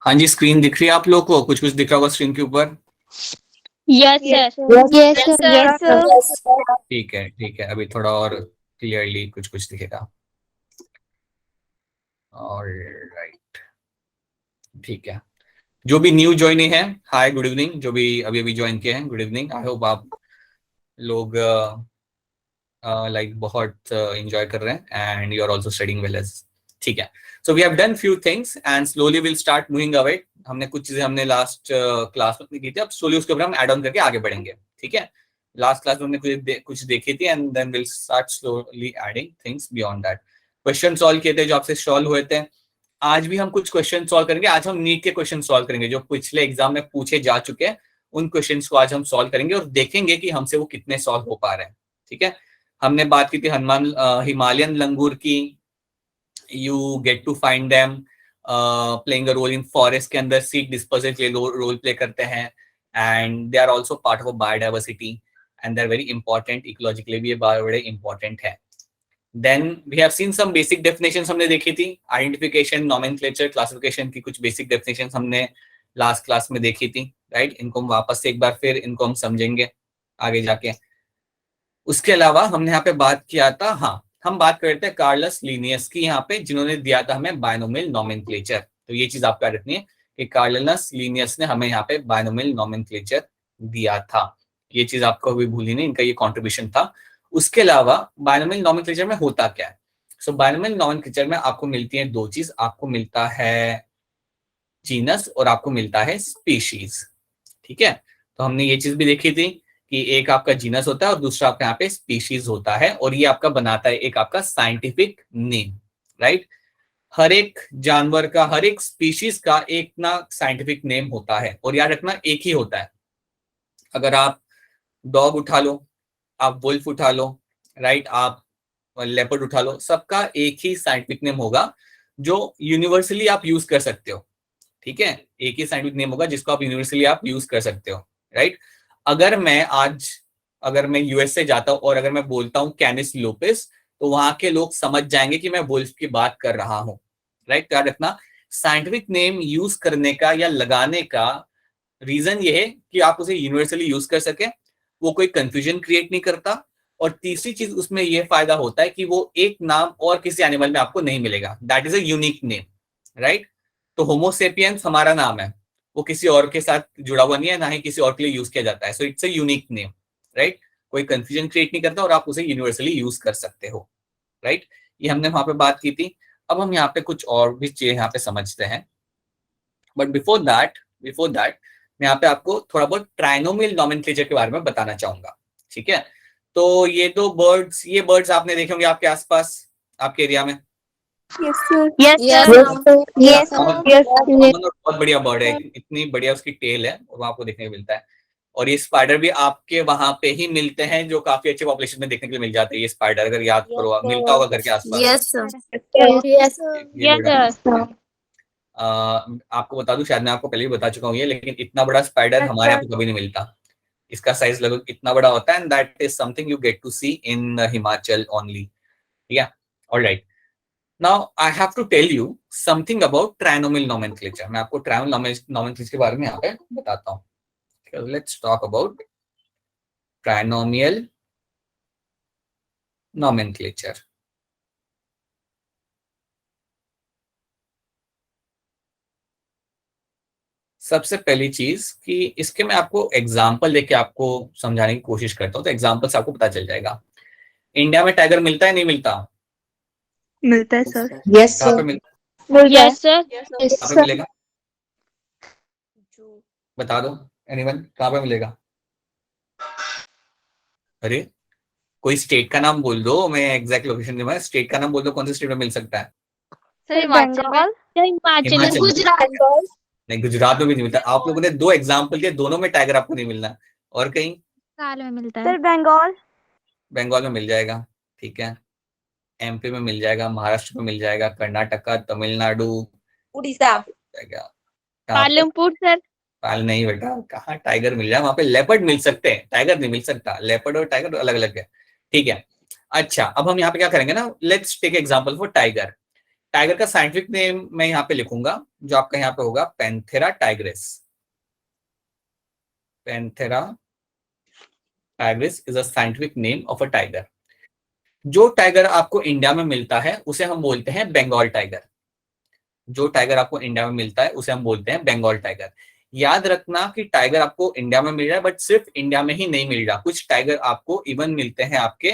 हाँ जी, स्क्रीन दिख रही है आप लोग को? कुछ कुछ दिख रहा होगा स्क्रीन के ऊपर। Yes sir. Yes sir. ठीक है, अभी थोड़ा और क्लियरली कुछ कुछ दिखेगा। ऑलराइट, ठीक है। जो भी न्यू ज्वाइनिंग है, हाय गुड इवनिंग। जो भी अभी अभी ज्वाइन किए हैं, गुड इवनिंग। आई होप आप लोग लाइक बहुत एंजॉय कर रहे हैं and you are also studying well as. ठीक है, so we have done few things and slowly will start moving away. हमने कुछ चीजें हमने लास्ट क्लास में की थी, अब स्लोली उसके ऊपर हम ऐड ऑन करके आगे बढ़ेंगे। ठीक है, लास्ट क्लास में हमने कुछ देखी थी and then will start slowly adding things beyond that. Question solve किए थे जो आपसे सॉल्व हुए थे। आज भी हम कुछ क्वेश्चन सॉल्व करेंगे। आज हम नीट के क्वेश्चन सॉल्व करेंगे जो पिछले एग्जाम में पूछे जा चुके हैं। उन क्वेश्चंस को आज हम सॉल्व करेंगे और देखेंगे कि हमसे वो कितने सॉल्व हो पा रहे हैं। ठीक है, हमने बात की थी हिमालयन लंगूर की। You get to find them playing a role in forest के अंदर सीड डिस्पर्सल के रोल प्ले करते हैं and they are also part of biodiversity and they are very important. Ecologically भी ये बड़े इंपॉर्टेंट है। Then we have seen some basic definitions हमने देखी थी। आइडेंटिफिकेशन, नोमेनक्लेचर, क्लासिफिकेशन की कुछ बेसिक डेफिनेशंस हमने लास्ट क्लास में देखी थी, राइट। इनको हम वापस से एक बार फिर इनको हम समझेंगे आगे जाके। उसके अलावा हमने यहाँ पे बात किया था, हाँ, हम बात कर रहे थे कार्लस लीनियस की यहाँ पे, जिन्होंने दिया था हमें बायनोमियल नोमेनक्लेचर। तो ये चीज आपको याद रखनी है कि कार्लस लीनियस ने हमें यहाँ पे बायनोमियल नोमेनक्लेचर दिया था। ये चीज आपको अभी भूली नहीं, इनका ये कॉन्ट्रीब्यूशन था। उसके अलावा बायनोमियल नोमेनक्लेचर में होता क्या है? सो बायनोमियल नोमेनक्लेचर में आपको मिलती है दो चीज। आपको मिलता है जीनस और आपको मिलता है स्पीशीज। ठीक है, तो हमने ये चीज भी देखी थी कि एक आपका जीनस होता है और दूसरा आपका यहाँ पे स्पीशीज होता है और ये आपका बनाता है एक आपका साइंटिफिक नेम, राइट। हर एक जानवर का, हर एक स्पीशीज का एक ना साइंटिफिक नेम होता है और याद रखना एक ही होता है। अगर आप डॉग उठा लो, आप वुल्फ उठा लो, राइट, आप लेपर्ड उठा लो, सबका एक ही साइंटिफिक नेम होगा जो यूनिवर्सली आप यूज कर सकते हो। ठीक है, एक ही साइंटिफिक नेम होगा जिसको आप यूनिवर्सली आप यूज कर सकते हो, राइट। अगर मैं यूएसए जाता हूं और अगर मैं बोलता हूं कैनिस लुपिस, तो वहां के लोग समझ जाएंगे कि मैं वुल्फ की बात कर रहा हूं, राइट। याद रखना, साइंटिफिक नेम यूज करने का या लगाने का रीजन ये है कि आप उसे यूनिवर्सली यूज कर सके, वो कोई कंफ्यूजन क्रिएट नहीं करता, और तीसरी चीज उसमें यह फायदा होता है कि वो एक नाम और किसी एनिमल में आपको नहीं मिलेगा। That is a unique name, right. तो होमोसेपियंस हमारा नाम है, वो किसी और के साथ जुड़ा हुआ नहीं है, ना ही किसी और के लिए यूज किया जाता है। So it's a unique name, right. कोई कंफ्यूजन क्रिएट नहीं करता और आप उसे यूनिवर्सली यूज कर सकते हो, राइट। ये हमने वहां पे बात की थी। अब हम यहाँ पे कुछ और भी चीजें यहाँ पे समझते हैं, बट बिफोर दैट मैं यहाँ पे आपको थोड़ा बहुत ट्राइनोमियल नोमेनक्लेचर के बारे में बताना चाहूंगा। ठीक है, तो ये बर्ड्स आपने देखे होंगे आपके आसपास, आपके एरिया में। Yes sir. यस कॉमन और बहुत बढ़िया बर्ड है, इतनी बढ़िया उसकी टेल है और वहां आपको देखने को मिलता है। और ये स्पाइडर भी आपके वहां पे ही मिलते हैं, जो काफी अच्छे पॉपुलेशन में देखने के लिए मिल जाते हैं। ये स्पाइडर अगर याद करो, आप मिलता होगा घर के आसपास। यस यस ये बड़ा आपको बता दूं, शायद मैं आपको पहले भी बता चुका हूँ ये, लेकिन इतना बड़ा स्पाइडर हमारे यहाँ पे कभी नहीं मिलता। इसका साइज लगभग इतना बड़ा होता है and that is something you get to see in Himachal only. ठीक है, alright. Now I have to tell you something about trinomial nomenclature. मैं आपको ट्राइनोमियल नोमेनक्लेचर के बारे में यहाँ पे बताता हूँ। Let's talk about trinomial nomenclature. सबसे पहली चीज कि इसके मैं आपको एग्जाम्पल देके आपको समझाने की कोशिश करता हूँ, तो एग्जाम्पल से आपको पता चल जाएगा। इंडिया में टाइगर मिलता है नहीं मिलता? मिलता है सर। यस कहाँ पे सर मिलता यस सर कहाँ पे मिलेगा? बता दो एनीवन, कहाँ पे मिलेगा? अरे कोई स्टेट का नाम बोल दो, मैं एग्जैक्ट लोकेशन दूंगा। स्टेट का नाम बोल दो, कौन से स्टेट में मिल सकता है? सर हिमाचल में। हिमाचल हिमाचल में? गुजरात। नहीं, गुजरात में भी नहीं मिलता। आप लोगों ने दो एग्जाम्पल दिए, दोनों में टाइगर आपको नहीं मिलना। और कहीं? साल में मिलता है सर बंगाल। बंगाल में मिल जाएगा, ठीक है। एमपी में मिल जाएगा, महाराष्ट्र में मिल जाएगा, कर्नाटका, तमिलनाडु, उड़ीसा। क्या? कहाँ पे? पालमपुर सर। पाल नहीं बेटा, कहाँ टाइगर मिल जाए? वहां पे लेपर्ड मिल सकते हैं, टाइगर नहीं मिल सकता। लेपर्ड और टाइगर अलग अलग है, ठीक है। अच्छा, अब हम यहाँ पे क्या करेंगे ना, let's take example for tiger. Tiger का साइंटिफिक नेम मैं यहाँ पे लिखूंगा, जो आपका यहाँ पे होगा Panthera tigris. Panthera tigris is a scientific name of a tiger. जो टाइगर आपको इंडिया में मिलता है उसे हम बोलते हैं बंगाल टाइगर। जो टाइगर आपको इंडिया में मिलता है उसे हम बोलते हैं बंगाल टाइगर। याद रखना कि टाइगर आपको इंडिया में मिल रहा है, बट सिर्फ इंडिया में ही नहीं मिल रहा, कुछ टाइगर आपको इवन मिलते हैं आपके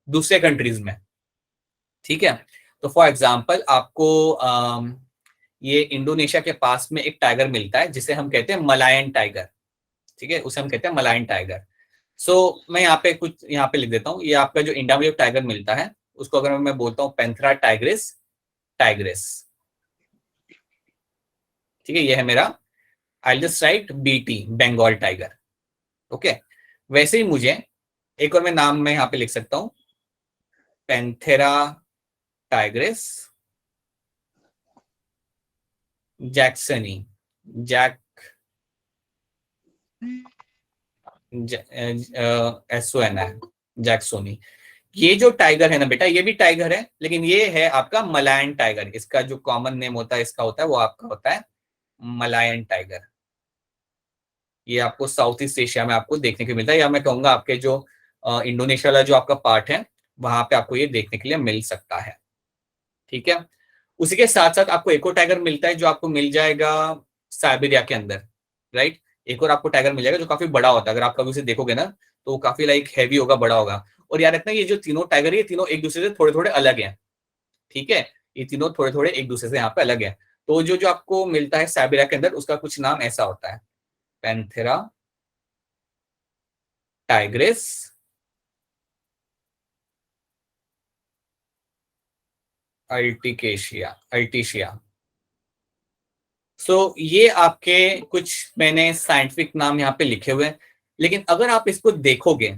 दूसरे कंट्रीज में। ठीक है, तो फॉर एग्जाम्पल आपको ये इंडोनेशिया के पास में एक टाइगर मिलता है जिसे हम कहते हैं मलायन टाइगर। ठीक है, उसे हम कहते हैं मलायन टाइगर। मैं यहाँ पे कुछ यहाँ पे लिख देता हूँ, ये आपका जो इंडिया में जो टाइगर मिलता है उसको अगर मैं बोलता हूँ पैंथेरा टाइग्रिस टाइग्रिस। ठीक है, ये है मेरा, I just write BT Bengal tiger. Okay, वैसे ही मुझे एक और मैं नाम में यहाँ पे लिख सकता हूँ, पैंथेरा टाइग्रिस जैक्सनी। जैक SON है, जैक्सोनी। ये जो टाइगर है ना बेटा, ये भी टाइगर है, लेकिन ये है आपका मलायन टाइगर। इसका जो कॉमन नेम होता है इसका होता है, वो आपका होता है मलायन टाइगर। ये आपको साउथ ईस्ट एशिया में आपको देखने को मिलता है, या मैं कहूंगा आपके जो इंडोनेशिया वाला जो आपका पार्ट है वहां पे आपको ये देखने के लिए मिल सकता है। ठीक है, उसी के साथ साथ आपको एक और टाइगर मिलता है जो आपको मिल जाएगा साइबेरिया के अंदर। राइट, एक और आपको टाइगर मिल जाएगा जो काफी बड़ा होता है। अगर आप कभी उसे देखोगे ना तो वो काफी लाइक हैवी होगा, बड़ा होगा। और याद रखना ये जो तीनों टाइगर है ये तीनों एक दूसरे से थोड़े थोड़े अलग हैं। ठीक है, ये तीनों थोड़े थोड़े एक दूसरे से यहाँ पे अलग है। तो जो जो आपको मिलता है साइबेरिया के अंदर उसका कुछ नाम ऐसा होता है, पैंथेरा टाइग्रिस अल्टिकेशिया अल्टिशिया। ये आपके कुछ मैंने साइंटिफिक नाम यहाँ पे लिखे हुए हैं, लेकिन अगर आप इसको देखोगे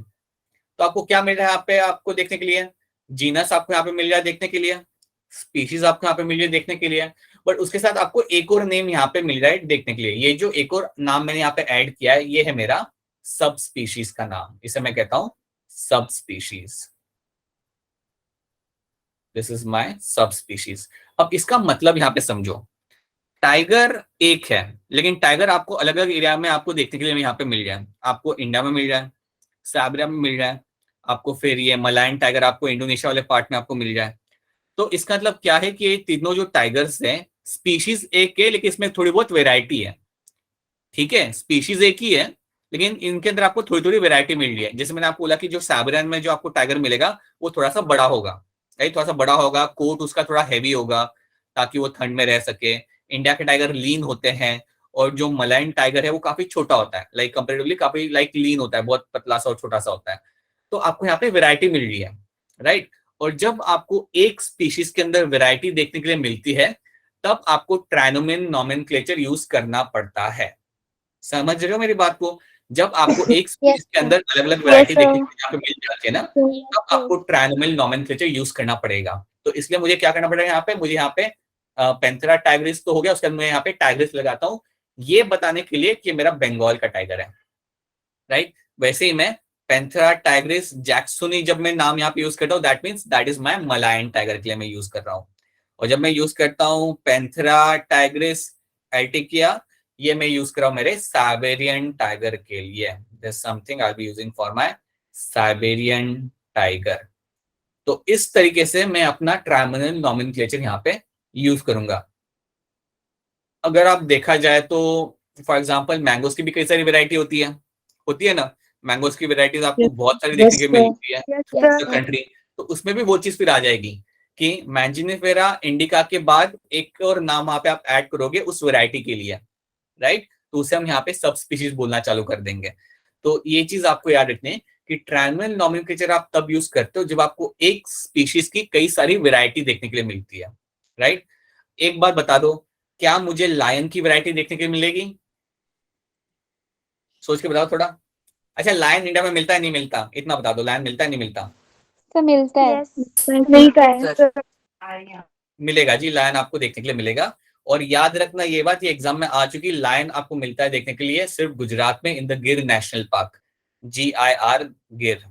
तो आपको क्या मिल रहा है यहाँ पे आपको देखने के लिए? जीनस आपको यहाँ पे मिल रहा है देखने के लिए, स्पीशीज आपको यहाँ पे मिल रही है देखने के लिए, बट उसके साथ आपको एक और नेम यहाँ पे मिल रहा है देखने के लिए। ये जो एक और नाम मैंने यहाँ पे ऐड किया है ये है मेरा सब स्पीशीज का नाम, इसे मैं कहता हूं सब स्पीशीज। दिस इज माई सब स्पीशीज। अब इसका मतलब यहाँ पे समझो, टाइगर एक है, लेकिन टाइगर आपको अलग अलग एरिया में आपको देखने के लिए यहाँ पे मिल रहा है। आपको इंडिया में मिल रहा है, साइबेरिया में मिल रहा है आपको, फिर ये मलायन टाइगर आपको इंडोनेशिया वाले पार्ट में आपको मिल रहा है। तो इसका मतलब क्या है कि ये तीनों जो टाइगर्स हैं स्पीशीज एक है, लेकिन इसमें थोड़ी बहुत वेराइटी है। ठीक है, स्पीशीज एक ही है लेकिन इनके अंदर आपको थोड़ी थोड़ी वेराइटी मिल रही है। जैसे मैंने आपको बोला कि जो साइबेरियन में जो आपको टाइगर मिलेगा वो थोड़ा सा बड़ा होगा, राइट, थोड़ा सा बड़ा होगा, कोट उसका थोड़ा हैवी होगा ताकि वो ठंड में रह सके। इंडिया के टाइगर लीन होते हैं, और जो मलायन टाइगर है वो काफी छोटा होता है, लाइक कंपेरेटिवली काफी लाइक लीन होता है, बहुत पतला सा और छोटा सा होता है। तो आपको यहाँ पे वेराइटी मिल रही है, राइट। और जब आपको एक स्पीशीज के अंदर वेराइटी देखने के लिए मिलती है तब आपको ट्राइनोमिन नॉमेनक्लेचर यूज करना पड़ता है। समझ रहे हो मेरी बात को? जब आपको एक स्पीशीज के अंदर अलग अलग वैरायटी देखने को यहाँ पे मिल जाती है ना, तब आपको ट्राइनोमियल नॉमेनक्लेचर यूज करना पड़ेगा। तो इसलिए मुझे क्या करना पड़ेगा यहाँ पे, मुझे यहाँ पे पैंथेरा टाइग्रिस तो हो गया, उसके बाद मैं यहाँ पे टाइग्रिस लगाता हूँ ये बताने के लिए कि मेरा बंगाल का टाइगर है, राइट। वैसे ही मैं पैंथेरा टाइग्रिस जैक्सोनी जब मैं नाम यहाँ पे यूज करता हूँ that means that is my Malayan tiger के लिए मैं यूज कर रहा हूँ। और जब मैं यूज करता हूँ पैंथेरा टाइग्रिस एल्टिकिया, ये मैं यूज कर रहा हूँ मेरे साइबेरियन टाइगर के लिए। This something I be using for my Siberian tiger. तो इस तरीके से मैं अपना ट्राइमिनल नॉमेनक्लेचर यहाँ पे यूज करूंगा। अगर आप देखा जाए तो फॉर एग्जांपल मैंगोस की भी कई सारी वैरायटी होती है ना। मैंगोस की वैरायटीज आपको बहुत सारी देखने को मिलती है कंट्री। तो उसमें भी वो चीज फिर आ जाएगी कि मैंजिनिफेरा इंडिका के बाद एक और नाम वहां पे आप ऐड करोगे उस वैरायटी के लिए, राइट। तो उसे हम यहाँ पे सब स्पीशीज बोलना चालू कर देंगे। तो ये चीज आपको याद रखनी है कि ट्राइनल नॉमेनक्लेचर आप तब यूज करते हो जब आपको एक स्पीशीज की कई सारी वैरायटी देखने के लिए मिलती है, राइट। एक बात बता दो, क्या मुझे लायन की वैरायटी देखने के लिए मिलेगी? सोच के बताओ थोड़ा। अच्छा, लायन इंडिया में मिलता है नहीं मिलता, इतना बता दो, लायन मिलता है नहीं मिलता? तो मिलता है। मिलता है। मिलेगा जी, लायन आपको देखने के लिए मिलेगा। और याद रखना ये बात, ये एग्जाम में आ चुकी, लायन आपको मिलता है देखने के लिए सिर्फ गुजरात में इन द गिर नेशनल पार्क, GIR गिर,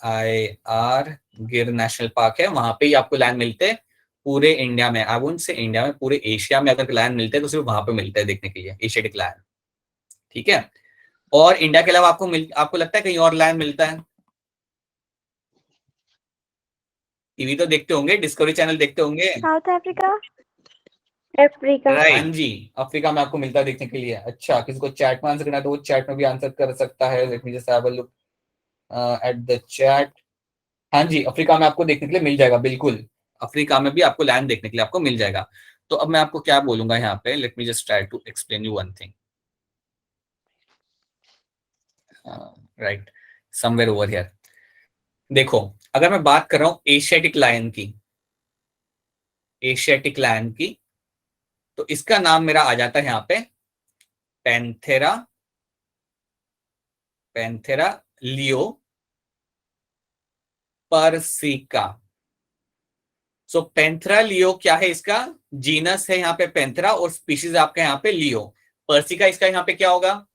IR गिर नेशनल पार्क है, वहां पे ही आपको लैंड मिलते हैं पूरे इंडिया में। आई वोंट से इंडिया में, पूरे एशिया में अगर लैंड मिलते हैं तो सिर्फ वहां पे मिलते हैं देखने के लिए, एशियाटिक लैंड। ठीक है, और इंडिया के अलावा आपको लगता है कहीं और लैंड मिलता है? टीवी तो देखते होंगे, डिस्कवरी चैनल देखते होंगे। South Africa, Africa. राइट, हाँ जी, अफ्रीका में आपको मिलता है देखने के लिए। अच्छा, किसी को चैट में आंसर करना है तो वो चैट में भी आंसर कर सकता है। Late me just have a look at the chat. हाँ जी, अफ्रीका में आपको देखने के लिए मिल जाएगा, बिल्कुल अफ्रीका में भी आपको लैंड देखने के लिए आपको मिल जाएगा। तो अब मैं आपको क्या बोलूंगा यहाँ पे, let me just try to explain you one thing. Right, somewhere over here. देखो, अगर मैं बात कर रहा हूं एशियाटिक लायन की, एशियाटिक लायन की, तो इसका नाम मेरा आ जाता है यहाँ पे पैंथेरा, पैंथेरा लियो पर्सिका। सो पैंथेरा लियो क्या है, इसका जीनस है यहाँ पे पैंथेरा, और स्पीशीज आपका यहाँ पे लियो। पर्सिका इसका यहाँ पे क्या होगा?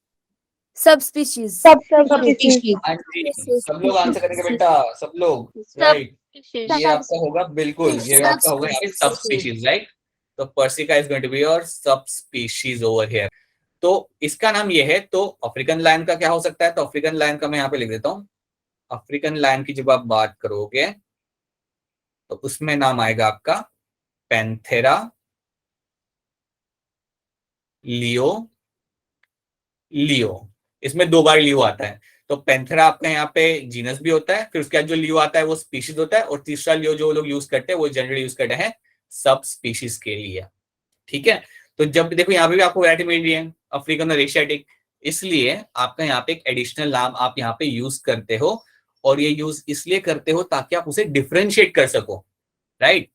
सब स्पीशीज। सब स्पीशीज। हाँ जी, सब लोग आंसर करेंगे बेटा, सब लोग। राइट, ये आपका होगा, बिल्कुल ये आपका होगा यहाँ पे सब स्पीशीज, राइट। तो persica is going to be your subspecies over here. तो इसका नाम ये है। तो अफ्रीकन लायन का क्या हो सकता है? तो अफ्रीकन लायन का मैं यहाँ पे लिख देता हूँ। अफ्रीकन लायन की जब आप बात करोगे तो उसमें नाम आएगा आपका पैंथेरा लियो, लियो। इसमें दो बार लियो आता है। तो पैंथेरा आपका यहाँ पे जीनस भी होता है, फिर उसके बाद जो लियो आता है वो स्पीशीज होता है, और तीसरा लियो जो लोग यूज करते हैं वो जनरली यूज करते हैं सब स्पीशीज के लिए। ठीक है, तो जब देखो यहाँ पे भी आपको वैरायटी मिल रही है, अफ्रीकन और एशियाटिक, इसलिए आपका यहाँ पे एक एडिशनल नाम आप यहाँ पे यूज करते हो। और ये यूज इसलिए करते हो ताकि आप उसे डिफ्रेंशिएट कर सको, राइट।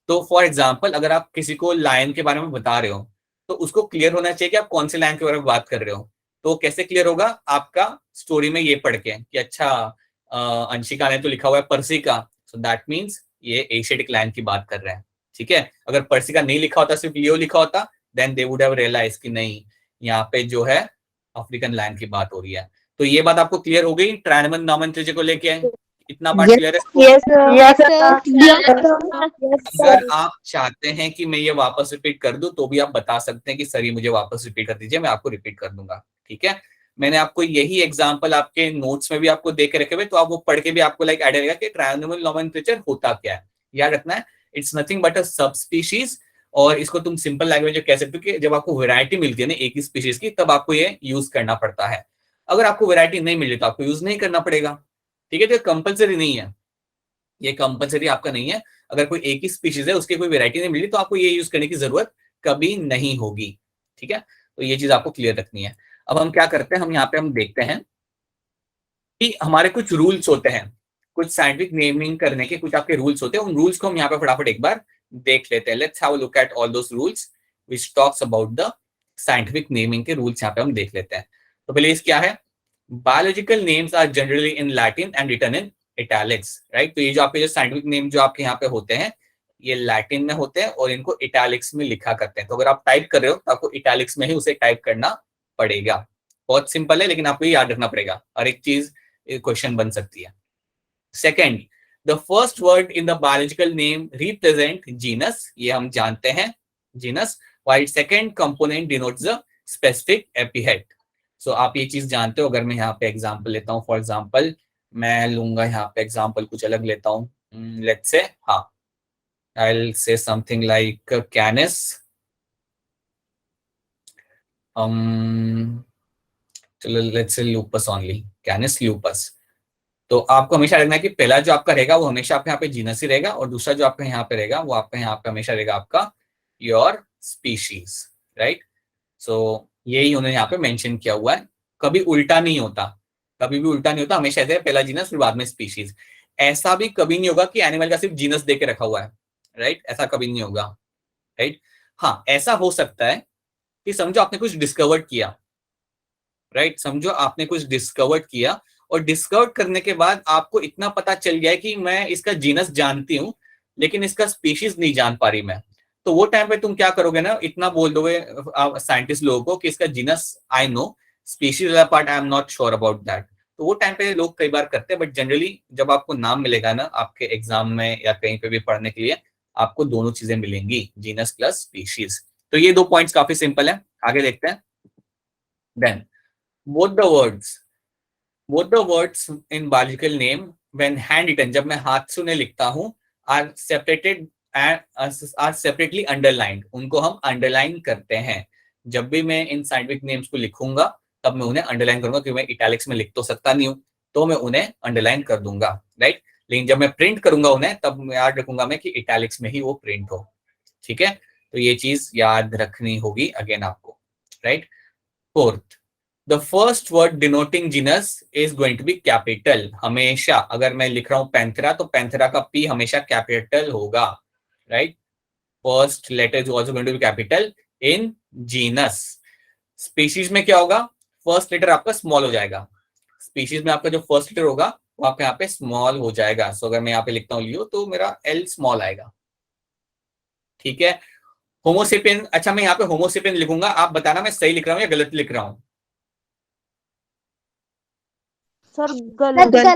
तो फॉर एग्जाम्पल, अगर आप किसी को लायन के बारे में बता रहे हो तो उसको क्लियर होना चाहिए कि आप कौन से लायन के बारे में बात कर रहे हो। तो कैसे क्लियर होगा? आपका स्टोरी में ये पढ़ के कि अच्छा अंशिका ने तो लिखा हुआ है पर्सिका, सो दैट मीन्स ये एशियाटिक लायन की बात कर रहे हैं। ठीक है, अगर पर्सिका नहीं लिखा होता, सिर्फ लियो लिखा होता, then they would have realise कि नहीं, यहाँ पे जो है अफ्रीकन लायन की बात हो रही है। तो ये बात आपको क्लियर हो गई ट्रायनमन नॉमेनक्लेचर को लेके? इतना बात क्लियर है? यस यस अगर आप चाहते हैं कि मैं ये वापस रिपीट कर दूं तो भी आप बता सकते हैं कि सर ये मुझे वापस रिपीट कर दीजिए, मैं आपको रिपीट कर दूंगा। ठीक है, मैंने आपको यही एग्जांपल आपके नोट्स में भी आपको दे के रखे हुए, तो आप वो पढ़ के भी आपको लाइक आइडिया रहेगा कि ट्रायनोमल नॉमेनक्लेचर होता क्या है। याद रखना है, इट्स नथिंग बट अ सब स्पीशीज। और इसको तुम सिंपल लैंग्वेज में कह सकते हो कि जब आपको वैरायटी मिलती है ना एक ही स्पीशीज की, तब आपको ये यूज करना पड़ता है। अगर आपको वैरायटी नहीं मिली तो आपको यूज नहीं करना पड़ेगा। ठीक है, तो कंपल्सरी नहीं है, ये कंपल्सरी आपका नहीं है। अगर कोई एक ही स्पीशीज है, उसकी कोई वैरायटी नहीं मिली, तो आपको ये यूज करने की जरूरत कभी नहीं होगी। ठीक है, तो ये चीज आपको क्लियर रखनी है। अब हम क्या करते हैं, हम यहाँ पे हम देखते हैं कि हमारे कुछ रूल्स होते हैं, कुछ साइंटिफिक नेमिंग करने के कुछ आपके रूल्स होते हैं। उन रूल्स को हम यहाँ पे फटाफट एक बार देख लेते हैं। Let's have a look at all those rules which talks about the scientific naming के रूल्स यहाँ पे हम देख लेते हैं। तो पहले इस क्या है, biological names are generally in Latin and written in italics, right. तो ये जो आपके जो साइंटिफिक नेम जो आपके यहाँ पे होते हैं, ये लैटिन में होते हैं और इनको इटैलिक्स में लिखा करते हैं। तो अगर आप टाइप कर रहे हो तो आपको इटैलिक्स में ही उसे टाइप करना पड़ेगा। बहुत सिंपल है, लेकिन आपको ये याद रखना पड़ेगा, हर एक चीज क्वेश्चन बन सकती है। Second, the first word in the biological name represent genus, ये हम जानते हैं genus, while second component denotes the specific epithet. So आप ये चीज जानते हो। अगर मैं यहाँ पे एग्जांपल लेता हूँ, फॉर एग्जांपल मैं लूंगा यहाँ पे एग्जांपल कुछ अलग लेता हूँ, लेट्स से, हाँ, I'll say something like canis, चलो let's say lupus only, canis lupus। तो आपको हमेशा रखना है कि पहला जो आपका रहेगा वो हमेशा आपके यहाँ पे जीनस ही रहेगा, और दूसरा जो आपका यहाँ पे रहेगा वो आपका यहाँ पे हमेशा रहेगा आपका योर स्पीशीज, राइट। सो यही उन्होंने यहाँ पे मेंशन किया हुआ है, कभी उल्टा नहीं होता, कभी भी उल्टा नहीं होता, हमेशा ऐसे पहला जीनस फिर बाद में स्पीशीज। ऐसा भी कभी नहीं होगा कि एनिमल का सिर्फ जीनस दे के रखा हुआ है, राइट, ऐसा कभी नहीं होगा, राइट। हाँ, ऐसा हो सकता है कि समझो आपने कुछ डिस्कवर्ड किया, राइट, समझो आपने कुछ डिस्कवर्ड किया और डिस्कवर करने के बाद आपको इतना पता चल गया है कि मैं इसका जीनस जानती हूँ लेकिन इसका स्पीशीज नहीं जान पा रही मैं। तो वो टाइम पे तुम क्या करोगे ना, इतना बोल दोगे साइंटिस्ट लोगों को कि इसका जीनस आई नो, स्पीशीज वाला part I am not sure about that. तो वो टाइम पे लोग कई बार करते हैं, बट जनरली जब आपको नाम मिलेगा ना आपके एग्जाम में या कहीं पे भी पढ़ने के लिए, आपको दोनों चीजें मिलेंगी, जीनस प्लस स्पीशीज। तो ये 2 पॉइंट्स काफी सिंपल है, आगे देखते हैं। Then both the words in biological name when hand written, जब मैं हाथ से उन्हें लिखता हूं, are separated are separately underlined, उनको हम अंडरलाइन करते हैं। जब भी मैं इन साइंटिफिक नेम्स को लिखूंगा तब मैं उन्हें अंडरलाइन करूंगा, क्योंकि मैं इटैलिक्स में लिख तो सकता नहीं हूं, तो मैं उन्हें अंडरलाइन कर दूंगा, राइट। लेकिन जब मैं प्रिंट करूंगा उन्हें, तब याद रखूंगा मैं कि इटैलिक्स में ही वो प्रिंट हो, ठीक है। तो ये चीज याद रखनी होगी अगेन आपको, right. Fourth, the first word denoting genus is going to be capital. हमेशा अगर मैं लिख रहा हूं पैंथेरा, तो पैंथेरा का पी हमेशा कैपिटल होगा, right. First letter is also going to be capital in genus. Species में क्या होगा, फर्स्ट लेटर आपका स्मॉल हो जाएगा। स्पीशीज में आपका जो फर्स्ट लेटर होगा वो आपके यहाँ पे स्मॉल हो जाएगा। सो अगर मैं यहाँ पे लिखता हूँ लियो, तो मेरा एल स्मॉल आएगा, ठीक है। होमोसेपियन, अच्छा मैं यहाँ पे होमोसेपियन लिखूंगा, आप बताना मैं सही लिख रहा हूँ या गलत लिख रहा हूँ। सर गलत क्या?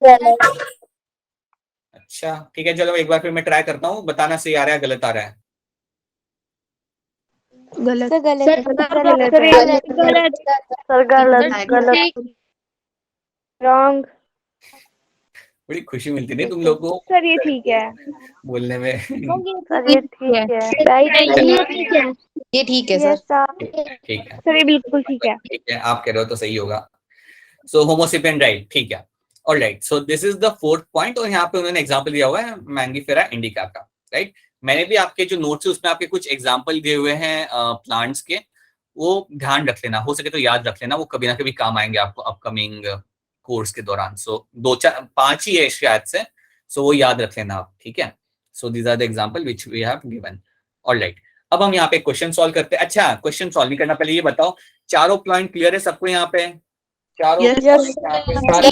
गलत अच्छा ठीक है, चलो एक बार फिर मैं ट्राई करता हूँ, बताना सही आ रहा है गलत आ रहा है। गलत रॉन्ग। बड़ी खुशी मिलती है तुम लोगों को सर ये ठीक है, बोलने में। सर ये ठीक है, राइट। ये ठीक है यस सर। सर, ठीक है, सर ये बिल्कुल ठीक है। ठीक है, आप कह रहे हो तो सही होगा। सो होमोसेपियन, राइट, ठीक है। Alright, so this is the fourth point, और यहाँ पे उन्होंने एग्जांपल दिया हुआ है मैंगीफेरा इंडिका का, राइट। मैंने भी आपके जो नोट्स है उसमें आपके कुछ एग्जांपल दिए हुए हैं प्लांट्स के, वो ध्यान रख लेना, हो सके तो याद रख लेना, वो कभी ना कभी काम आएंगे आपको अपकमिंग कोर्स के दौरान। सो 2 4 5 ही है शायद से, सो वो याद रख लेना आप, ठीक है। So these are the example which we have given. Alright, अब हम यहाँ पे क्वेश्चन सॉल्व करते हैं। अच्छा, क्वेश्चन सॉल्व नहीं करना, पहले ये बताओ चारों पॉइंट क्लियर है सबको यहाँ पे? चारों Yes. यहाँ पे सारे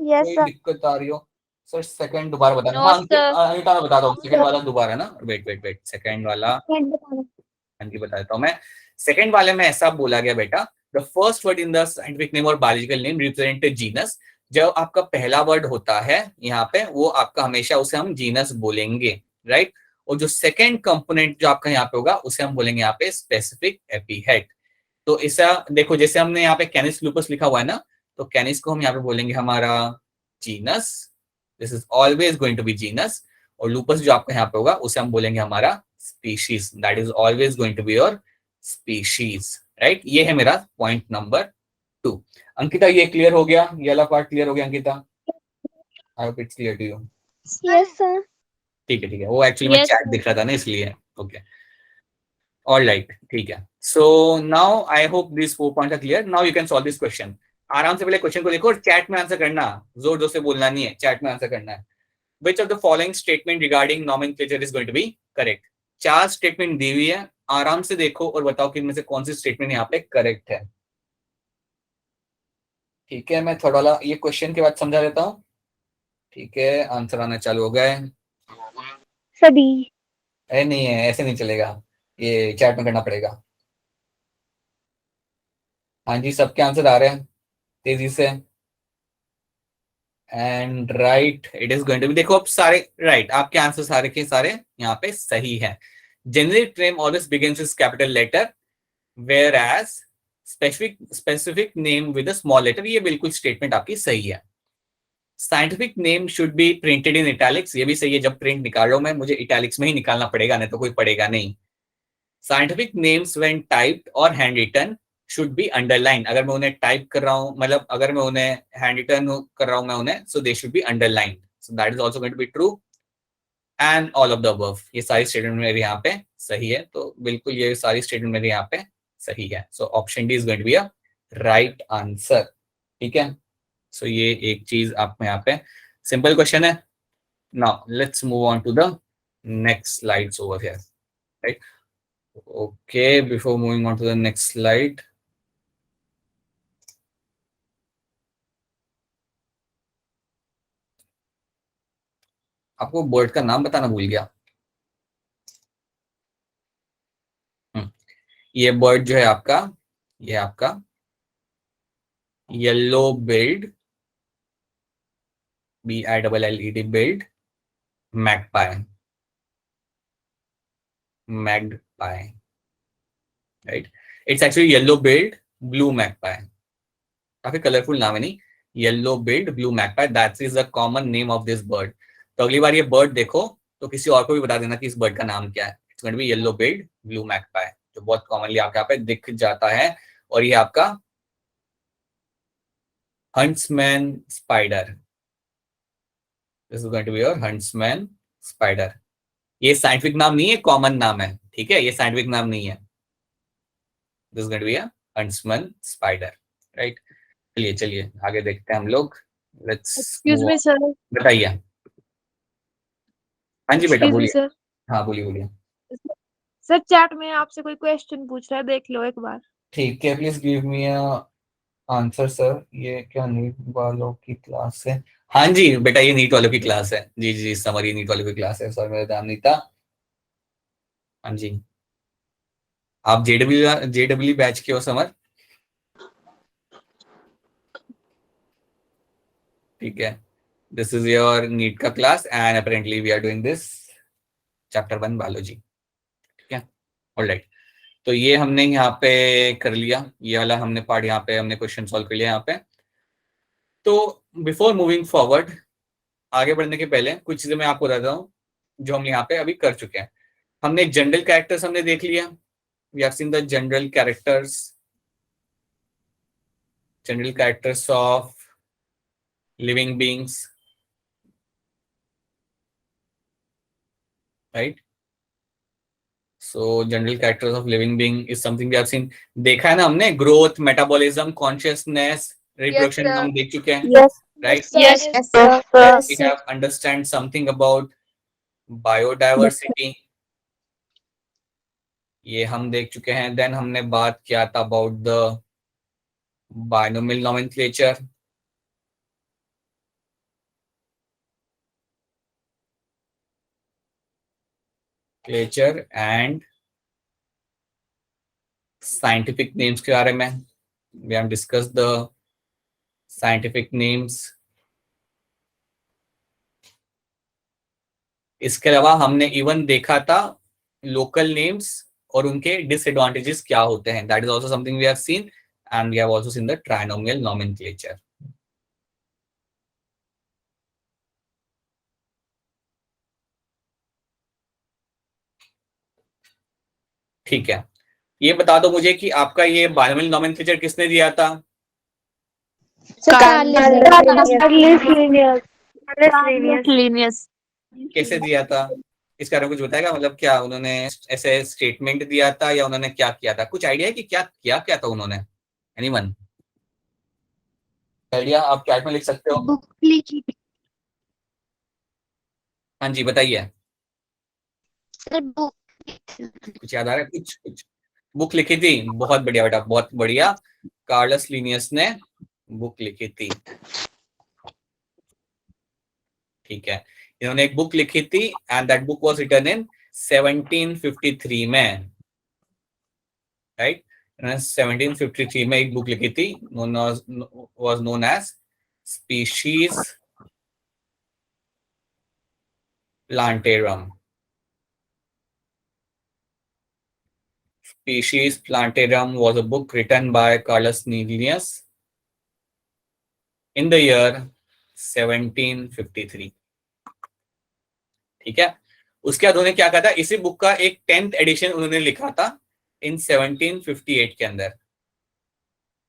यस कोई दिक्कत आ रही हो सर, सेकंड दोबारा बताना। हाँ अनिता मैं बताता हूँ, सेकंड वाला दोबारा ना, वेट सेकंड वाला आंटी बता देता हूँ मैं। सेकंड वाले में ऐसा बोला गया बेटा, the first word in the scientific name और बायोलॉजिकल नेम रिप्रेजेंट जीनस। जब आपका पहला वर्ड होता है यहाँ पे, वो आपका हमेशा उसे हम जीनस बोलेंगे, राइट। और जो सेकंड कंपोनेंट जो आपका यहाँ पे होगा उसे हम बोलेंगे यहाँ पे स्पेसिफिक एपिहेट। तो ऐसा देखो, जैसे हमने यहाँ पे कैनिस लूपस लिखा हुआ है ना, तो कैनिस को हम यहाँ पे बोलेंगे हमारा genus, this is always going to be genus. और लूपस जो आपका यहाँ पे होगा उसे हम बोलेंगे हमारा species, that is always going to be your species, right. ये है मेरा पॉइंट नंबर 2। अंकिता ये क्लियर हो गया, ये वाला पार्ट क्लियर हो गया Ankita? I hope it's clear to you. Yes sir. ठीक है, वो एक्चुअली मैं चैट दिख रहा था ना इसलिए, ओके। ऑल राइट, ठीक है। So now I hope this 4 points are clear. Now you can solve this question. आराम से पहले क्वेश्चन को देखो और चैट में आंसर करना, जोर जोर से बोलना नहीं है, चैट में आंसर करना है। Which of the following statement regarding nomenclature is going to be correct? 4 statement दी हुई है, आराम से देखो और बताओ कि इनमें से कौन सी स्टेटमेंट यहाँ पे करेक्ट है, ठीक है। मैं थोड़ा वाला ये क्वेश्चन के बाद समझा देता हूँ, ठीक है। आंसर आना चालू हो गए सभी। अरे नहीं है, ऐसे नहीं चलेगा, ये चैट में करना पड़ेगा। हाँ जी, सबके आंसर आ रहे हैं तेजी से। And right, it is going to be, देखो अब सारे राइट, आपके आंसर सारे के सारे यहाँ पे सही है। Generic name always begins with capital letter, whereas specific name with a small letter, ये बिल्कुल स्टेटमेंट आपकी सही है। Scientific name should be printed in italics, ये भी सही है, जब प्रिंट निकाल रहा हूं मैं, मुझे इटैलिक्स में ही निकालना पड़ेगा, नहीं तो कोई पढ़ेगा नहीं। साइंटिफिक नेम्स व्हेन टाइप्ड और hand written should be underline, अगर मैं उन्हें टाइप कर रहा हूं, मतलब अगर मैं उन्हें हैंड रिटन कर रहा हूं मैं उन्हें, so they should be underline, so that is also going to be true. And all of the above, ये सारी स्टेटमेंट मेरे यहाँ पे सही है, तो बिल्कुल ये सारी स्टेटमेंट मेरे यहाँ पे सही है। So option D is going to be a right answer, ठीक है। सो ये एक चीज आप में यहाँ पे सिंपल क्वेश्चन है। Now let's move on to the next slides over here, right. Okay, before moving on to the next slide, आपको बर्ड का नाम बताना भूल गया। ये बर्ड जो है आपका, ये आपका yellow build, BILLED build magpie, magpie, right. It's actually yellow billed blue magpie, काफी कलरफुल नाम है नहीं, yellow billed blue magpie, that is the common name of this bird. तो अगली बार ये बर्ड देखो तो किसी और को भी बता देना कि इस बर्ड का नाम क्या है। It's going to be yellow billed blue magpie, जो बहुत कॉमनली आपके यहाँ पे दिख जाता है। और ये आपका huntsman spider, this is going to be your huntsman spider. ये साइंटिफिक नाम नहीं है, कॉमन नाम है, ठीक है, ये साइंटिफिक नाम नहीं है। This is going to be a huntsman spider, right. चलिए चलिए आगे देखते हैं हम लोग। लेट्स एक्सक्यूज मी सर, बताइए। हाँ जी बेटा एक्सक्यूज मी बोलिए। सर, हाँ बोलिए बोलिए। सर चैट में आपसे कोई क्वेश्चन पूछ रहा है, देख लो एक बार। ठीक है, please give me answer sir. ये क्या नीट वालों की क्लास है? हाँ जी बेटा, ये नीट वालों की क्लास है। जी जी समर, ये नीट वालों की क्लास है। सर मेरा नाम नीता। हाँ जी, आप जेडब्ल्यू बैच के हो समर? ठीक है, दिस इज योर नीट का class and apparently we are doing this chapter 1 biology, ठीक है, ऑलराइट। तो ये हमने यहाँ पे कर लिया, ये वाला हमने पार्ट यहाँ पे हमने क्वेश्चन सॉल्व कर लिया यहाँ पे। तो बिफोर मूविंग फॉरवर्ड, आगे बढ़ने के पहले कुछ चीजें मैं आपको बताता हूँ जो हम यहाँ पे अभी कर चुके हैं। हमने जनरल कैरेक्टर्स हमने देख लिया, we have seen the general characters of living beings, right. So general characters of living being is something we have seen. देखा है ना हमने, ग्रोथ, मेटाबॉलिज्म, कॉन्शियसनेस, रिप्रोडक्शन हम देख चुके हैं, yes right. Yes We have understand something about biodiversity, ये हम देख चुके हैं। देन हमने बात किया था about the binomial nomenclature, and scientific names के बारे में। We have discuss the scientific names. इसके अलावा हमने इवन देखा था लोकल नेम्स और उनके डिसएडवांटेजेस क्या होते हैं। That is also something we have seen and we have also seen the trinomial nomenclature. ठीक है, ये बता दो मुझे कि आपका ये बायनोमियल नोमेनक्लेचर किसने दिया था? लीनियस। कैसे दिया था? इसके बारे में कुछ बताएगा? मतलब क्या उन्होंने ऐसे स्टेटमेंट दिया था या उन्होंने क्या किया था? कुछ आइडिया है कि क्या था उन्होंने? Anyone idea? आप चैट में लिख सकते हो। बुक लिखी हाँ जी बताइए, सर, बुक कुछ याद आ रहा है? कुछ बुक लिखी थी। बहुत बढ़िया बेटा, बहुत बढ़िया। कार्लस लीनियस ने बुक लिखी थी, ठीक है। इन्होंने एक बुक लिखी थी and that book was written in 1753 में, राइट। 1753 में एक बुक लिखी थी, was known as Species Plantarum. Species Plantarum was a book written by Carolus Linnaeus in the year 1753, ठीक है। उसके बाद उन्होंने क्या कहा था, इसी बुक का एक 10th एडिशन उन्होंने लिखा था इन 1758 के अंदर।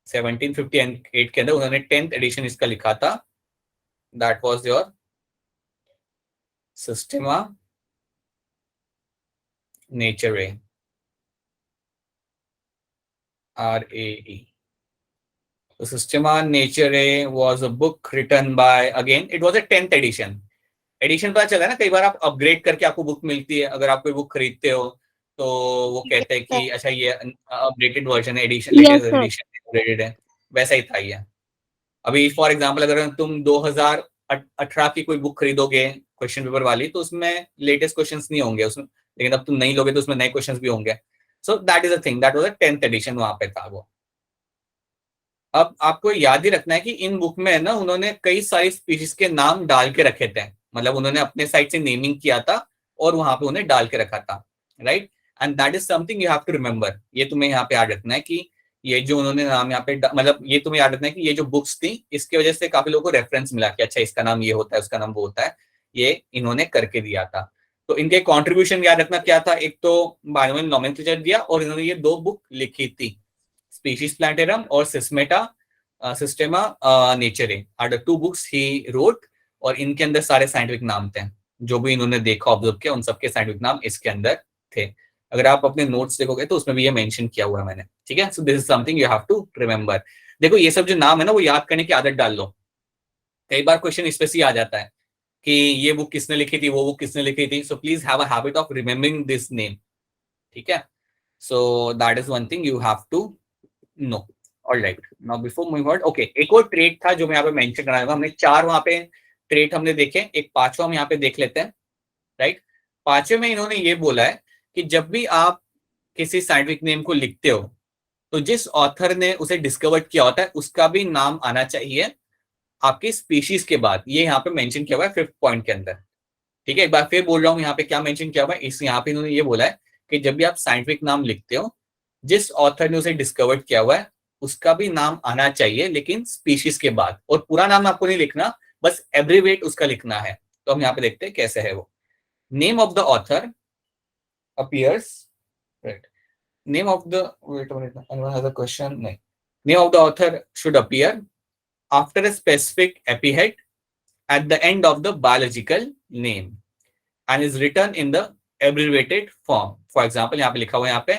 1758 के अंदर उन्होंने 10th एडिशन इसका लिखा था। That was your Systema Naturae, RAE. The Systema Naturae was a book written by, again it was a 10th edition. Edition पता चला है ना, कई बार आप अपग्रेड करके आपको बुक मिलती है। अगर आप कोई बुक खरीदते हो तो वो कहते हैं कि अच्छा ये अपडेटेड वर्जन है, एडिशन लेटेस्ट एडिशन अपग्रेडेड है। वैसा ही था ये। अभी फॉर एग्जांपल अगर तुम 2018 की कोई बुक खरीदोगे क्वेश्चन पेपर वाली, तो उसमें लेटेस्ट क्वेश्चंस नहीं होंगे उसमें, लेकिन अब तुम नहीं लोगे तो उसमें नए क्वेश्चंस भी होंगे। So that is a thing, that was a 10th edition वहां पे था वो। अब आपको याद ही रखना है कि इन बुक में ना उन्होंने कई सारी स्पीशीज के नाम डाल के रखे थे, मतलब उन्होंने अपने साइड से नेमिंग किया था और वहां पे उन्हें डाल के रखा था, right. And that is something you have to remember, ये तुम्हें यहाँ पे याद रखना है कि ये जो उन्होंने नाम यहाँ पे मतलब ये तुम्हें याद रखना है कि ये जो बुक्स थी इसकी वजह से काफी लोगों को रेफरेंस मिला कि अच्छा इसका नाम ये होता है उसका नाम वो होता है, ये इन्होंने करके दिया था। तो इनके कॉन्ट्रीब्यूशन याद रखना क्या था, एक तो बाद में नोमेनक्लेचर दिया और इन्होंने ये 2 बुक लिखी थी, स्पीशीज प्लांटेरम और सिस्मेटा Systema Naturae are the 2 books ही रोट। और इनके अंदर सारे साइंटिफिक नाम थे, जो भी इन्होंने देखा ऑब्जर्व किया उन सबके साइंटिफिक नाम इसके अंदर थे। अगर आप अपने नोट्स देखोगे तो उसमें भी ये मेंशन किया हुआ है मैंने, ठीक है। So this is something you have to remember. देखो ये सब जो नाम है ना वो याद करने की आदत डाल लो, कई बार क्वेश्चन इस पे से ही आ जाता है कि ये बुक किसने लिखी थी, वो बुक किसने लिखी थी। So please have a habit of remembering this name, ठीक है। So that is one thing you have to know. Alright, now before moving forward, okay, एक और ट्रेट था जो मैं यहाँ पे मेंशन कराऊंगा। हमने 4 वहां पे ट्रेट हमने देखे, एक 5वां हम यहाँ पे देख लेते हैं, राइट। 5वें में इन्होंने ये बोला है कि जब भी आप किसी साइंटिफिक नेम को लिखते हो तो जिस ऑथर ने उसे डिस्कवर्ड किया होता है उसका भी नाम आना चाहिए आपकी स्पीशीज के बाद। ये यहाँ पे मेंशन किया हुआ है 5th पॉइंट के अंदर, ठीक है। एक बार फिर बोल रहा हूँ यहाँ पे क्या मेंशन किया हुआ है, इस यहाँ पे इन्होंने ये बोला है कि जब भी आप साइंटिफिक नाम लिखते हो जिस ऑथर ने उसे डिस्कवर्ड किया हुआ है उसका भी नाम आना चाहिए, लेकिन स्पीशीज के बाद। और पूरा नाम आपको नहीं लिखना, बस एब्रीवेट उसका लिखना है। तो हम यहाँ पे देखते हैं कैसे है वो। Name of the author appears, right, name of the, wait a minute, anyone has a question? No. Name of the author should appear after a specific epithet at the end of the biological name and is written in the abbreviated form. For example, यहाँ पे लिखा हुआ है यहाँ पे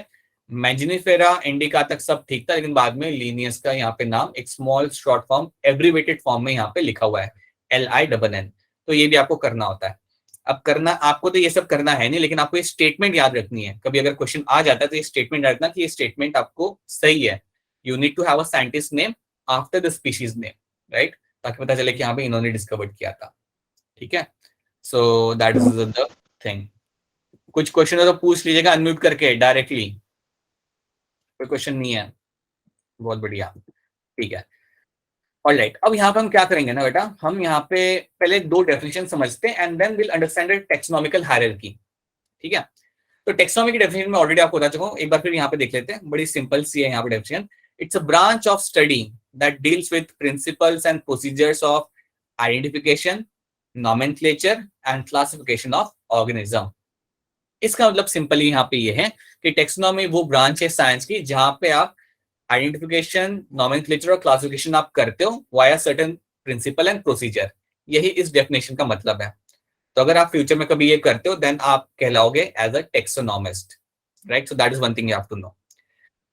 मैजिनिफेरा indica तक सब ठीक था, लेकिन बाद में लीनियस का यहाँ पे नाम एक small short form abbreviated form में यहाँ पे लिखा हुआ है LINN। तो ये भी आपको करना होता है। अब करना आपको तो ये सब करना है नहीं, लेकिन आपको ये स्टेटमेंट याद रखनी है। कभी अगर क्वेश्चन आ जाता है तो ये स्टेटमेंट याद रखना कि ये स्टेटमेंट आपको सही है। You need to have a scientist name after the species name, right, ताकि पता चले कि यहाँ पे इन्होंने डिस्कवर किया था, ठीक है। So that is the thing. कुछ क्वेश्चन है तो पूछ लीजिएगा अनम्यूट करके डायरेक्टली, कोई क्वेश्चन नहीं है, बहुत बढ़िया, ठीक है। ऑलराइट, अब यहाँ पे हम क्या करेंगे ना बेटा, हम यहाँ पे पहले 2 डेफिनेशन समझते हैं and then will understand the taxonomical hierarchy, ठीक है। तो टेक्सोनॉमी की डेफिनेशन में ऑलरेडी आपको बता चुका हूँ, एक बार फिर यहाँ पे देख लेते हैं, बड़ी सिंपल सी है यहाँ पे definition. It's a branch of study that deals with principles and procedures of identification, nomenclature and classification of organism. इसका मतलब सिंपली यहाँ पे ये है कि टेक्सोनॉमी वो ब्रांच है साइंस की जहां पे आप आइडेंटिफिकेशन, नॉमेनक्लेचर और क्लासिफिकेशन आप करते हो via certain principle and procedure. यही इस डेफिनेशन का मतलब है। तो अगर आप फ्यूचर में कभी ये करते हो देन आप कहलाओगे as a taxonomist, right. So that is one thing you have to know.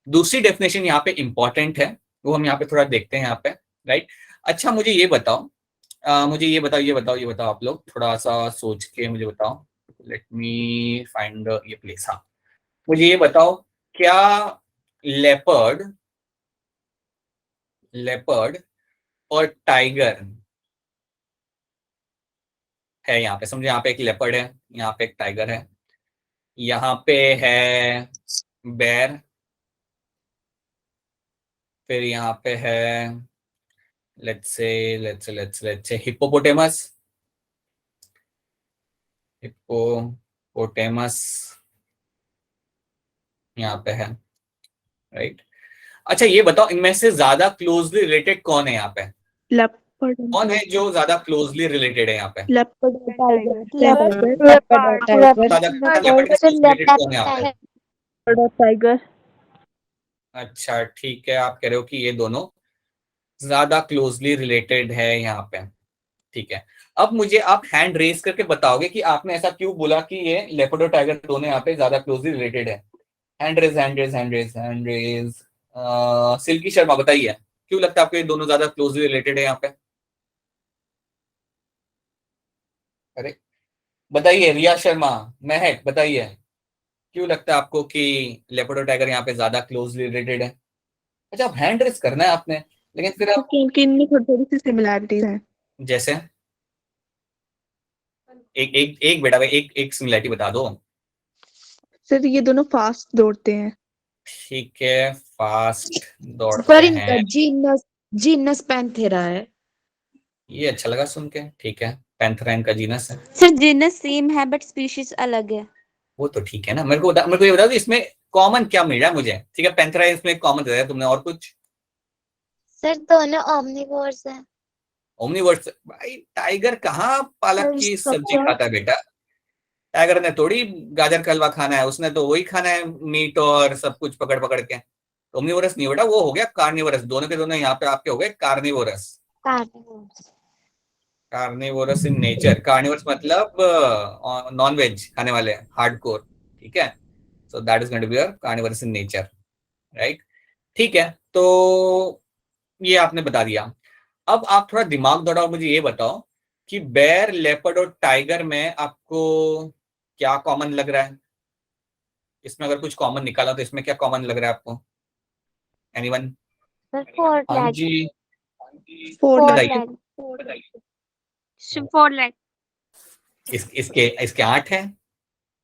दूसरी डेफिनेशन यहाँ पे इंपॉर्टेंट है, वो हम यहाँ पे थोड़ा देखते हैं यहाँ पे, राइट। अच्छा मुझे ये बताओ, ये बताओ आप लोग थोड़ा सा सोच के मुझे बताओ। लेट मी फाइंड ये प्लेस। हाँ, मुझे ये बताओ, क्या लेपर्ड और टाइगर है यहाँ पे? समझे, यहाँ पे एक लेपर्ड है, यहाँ पे एक टाइगर है, यहाँ पे है बेर, फिर यहाँ पे है लेट्स से हिप्पोपोटेमस यहाँ पे है, राइट। अच्छा ये बताओ, इनमें से ज्यादा क्लोजली रिलेटेड कौन है यहाँ पे? लेपर्ड, कौन है जो ज्यादा क्लोजली रिलेटेड है यहाँ पे? लेपर्ड, टाइगर, ज्यादा लेपर्ड से रिलेटेड कौन है यहाँ पे? टाइगर। अच्छा ठीक है, आप कह रहे हो कि ये दोनों ज्यादा क्लोजली रिलेटेड है यहाँ पे, ठीक है। अब मुझे आप हैंड रेज करके बताओगे कि आपने ऐसा क्यों बोला कि ये लेपर्ड और टाइगर दोनों यहाँ पे ज्यादा क्लोजली रिलेटेड है। Hand raise. सिल्की शर्मा बताइए, क्यों लगता है आपको ये दोनों ज्यादा क्लोजली रिलेटेड है यहाँ पे? अरे बताइए, रिया शर्मा, महक बताइए, क्यों लगता है आपको कि लेपर्ड और टाइगर यहाँ पे ज्यादा क्लोजली रिलेटेड है? अच्छा आप हैंड रेज करना है आपने, लेकिन फिर आप क्योंकि इनमें थोड़ी थोड़ी सी सिमिलैरिटीज है। जैसे एक बेटा एक सिमिलैरिटी बता दो। सर ये दोनों फास्ट दौड़ते हैं। ठीक है, फास्ट दौड़ते पर इनका हैं, जीनस जीनस पैंथेरा है। ये अच्छा लगा सुन के। ठीक है, पैंथेरा इनका जीनस है। सर जीनस सेम है बट स्पीशीज अलग है। वो तो ठीक है ना, मेरे को ये बताओ कि इसमें कॉमन क्या मिल रहा है मुझे। ठीक है, पैंथेरा इसमें कॉमन दे दिया तुमने, और कुछ? सर दोनों ओमनिवोर्स हैं। ओमनीवर्स भाई, टाइगर कहाँ पालक की सब्जी खाता है बेटा? टाइगर ने थोड़ी गाजर का हलवा खाना है, उसने तो वही खाना है, मीट और सब कुछ पकड़ पकड़ के। ओमनीवोरस नहीं बेटा, वो हो गया कार्निवोरस। दोनों के दोनों यहाँ पे आपके हो गए carnivorous. Carnivores. Carnivorous in nature, carnivorous मतलब नॉन वेज खाने वाले, हार्डकोर। ठीक है, so that is going to be your carnivorous in nature, right? ठीक है, तो ये आपने बता दिया। अब आप थोड़ा दिमाग दौड़ाओ, मुझे ये बताओ कि बेयर, लेपर्ड और टाइगर में आपको क्या कॉमन लग रहा है? इसमें अगर कुछ कॉमन निकाला तो इसमें क्या कॉमन लग रहा है आपको? एनीवन? सर फोर हाँ लैग। जी, फोर फोर बताइए। लैग। फोर लैख। इसके इसके 8 है,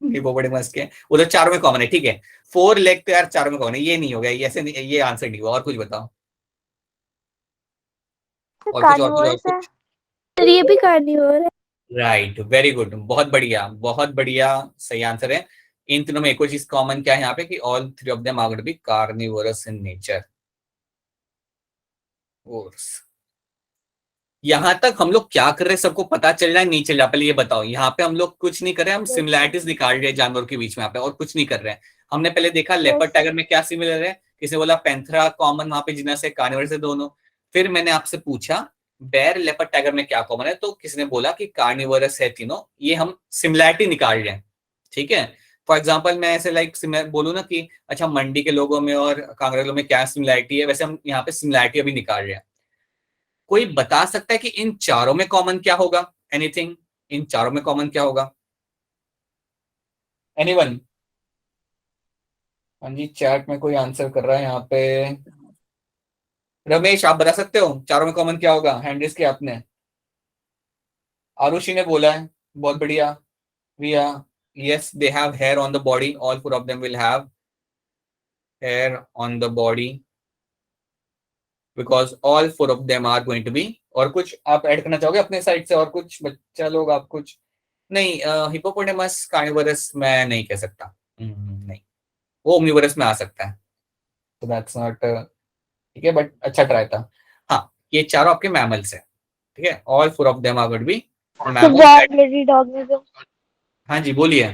हिपोपोटामस के। उधर चारों में कॉमन है, ठीक है। 4 लेग तो यार चारों में कॉमन है, ये नहीं हो गया, ये ऐसे नहीं, ये आंसर नहीं हुआ। और कुछ बताओ, सर और कुछ, और कुछ, और कार्निवोरस है। कुछ। सर ये भी कार्निवोर है। राइट, वेरी गुड, बहुत बढ़िया, बहुत बढ़िया, सही आंसर है। इन तीनों में एक और चीज कॉमन क्या है यहाँ पे, कि all three of them are going to be carnivorous in nature. यहां तक हम लोग क्या कर रहे हैं, सबको पता चल रहा है नहीं चल रहा? पहले ये बताओ, यहाँ पे हम लोग कुछ नहीं कर रहे हैं, हम सिमिलैरिटीज निकाल रहे हैं जानवरों के बीच में यहाँ पे, और कुछ नहीं कर रहे हैं। हमने पहले देखा लेपर्ड टाइगर में क्या सिमिलर है, किसी ने बोला पैंथेरा कॉमन वहां पे जीनस है, कार्निवोरस है दोनों। फिर मैंने आपसे पूछा बेयर, लेपर्ड टाइगर में क्या कॉमन है, तो किसी ने बोला कि कार्निवोरस है तीनों। ये हम सिमिलैरिटी निकाल रहे हैं, ठीक है। फॉर एग्जाम्पल मैं ऐसे लाइक बोलूँ ना कि अच्छा मंडी के लोगों में और कांगड़ा लोगों में क्या सिमिलैरिटी है, वैसे हम यहाँ पे सिमिलैरिटी अभी निकाल रहे हैं। कोई बता सकता है कि इन चारों में कॉमन क्या होगा? एनीथिंग, इन चारों में कॉमन क्या होगा? एनीवन? हाँ जी, चैट में कोई आंसर कर रहा है यहाँ पे। रमेश, आप बता सकते हो चारों में कॉमन क्या होगा? हैंड रेज किया आपने। आरुषि ने बोला है, बहुत बढ़िया। रिया, yes, they have hair on the body, all four of them will have hair on the body because all four of them are going to be। और कुछ आप ऐड करना चाहोगे अपने साइड से? और कुछ बच्चा लोग, आप कुछ? नहीं, हिपोपोटेमस कार्निवोरस मैं नहीं कह सकता। नहीं, वो ओमनिवोरस में आ सकता है, तो दैट्स नॉट। ठीक है, बट अच्छा ट्राई था। हाँ, ये चारों आपके मैमल्स हैं, ठीक है। All four of them are going to be sir mammals. Warm blooded organism. हाँ जी, बोलिए,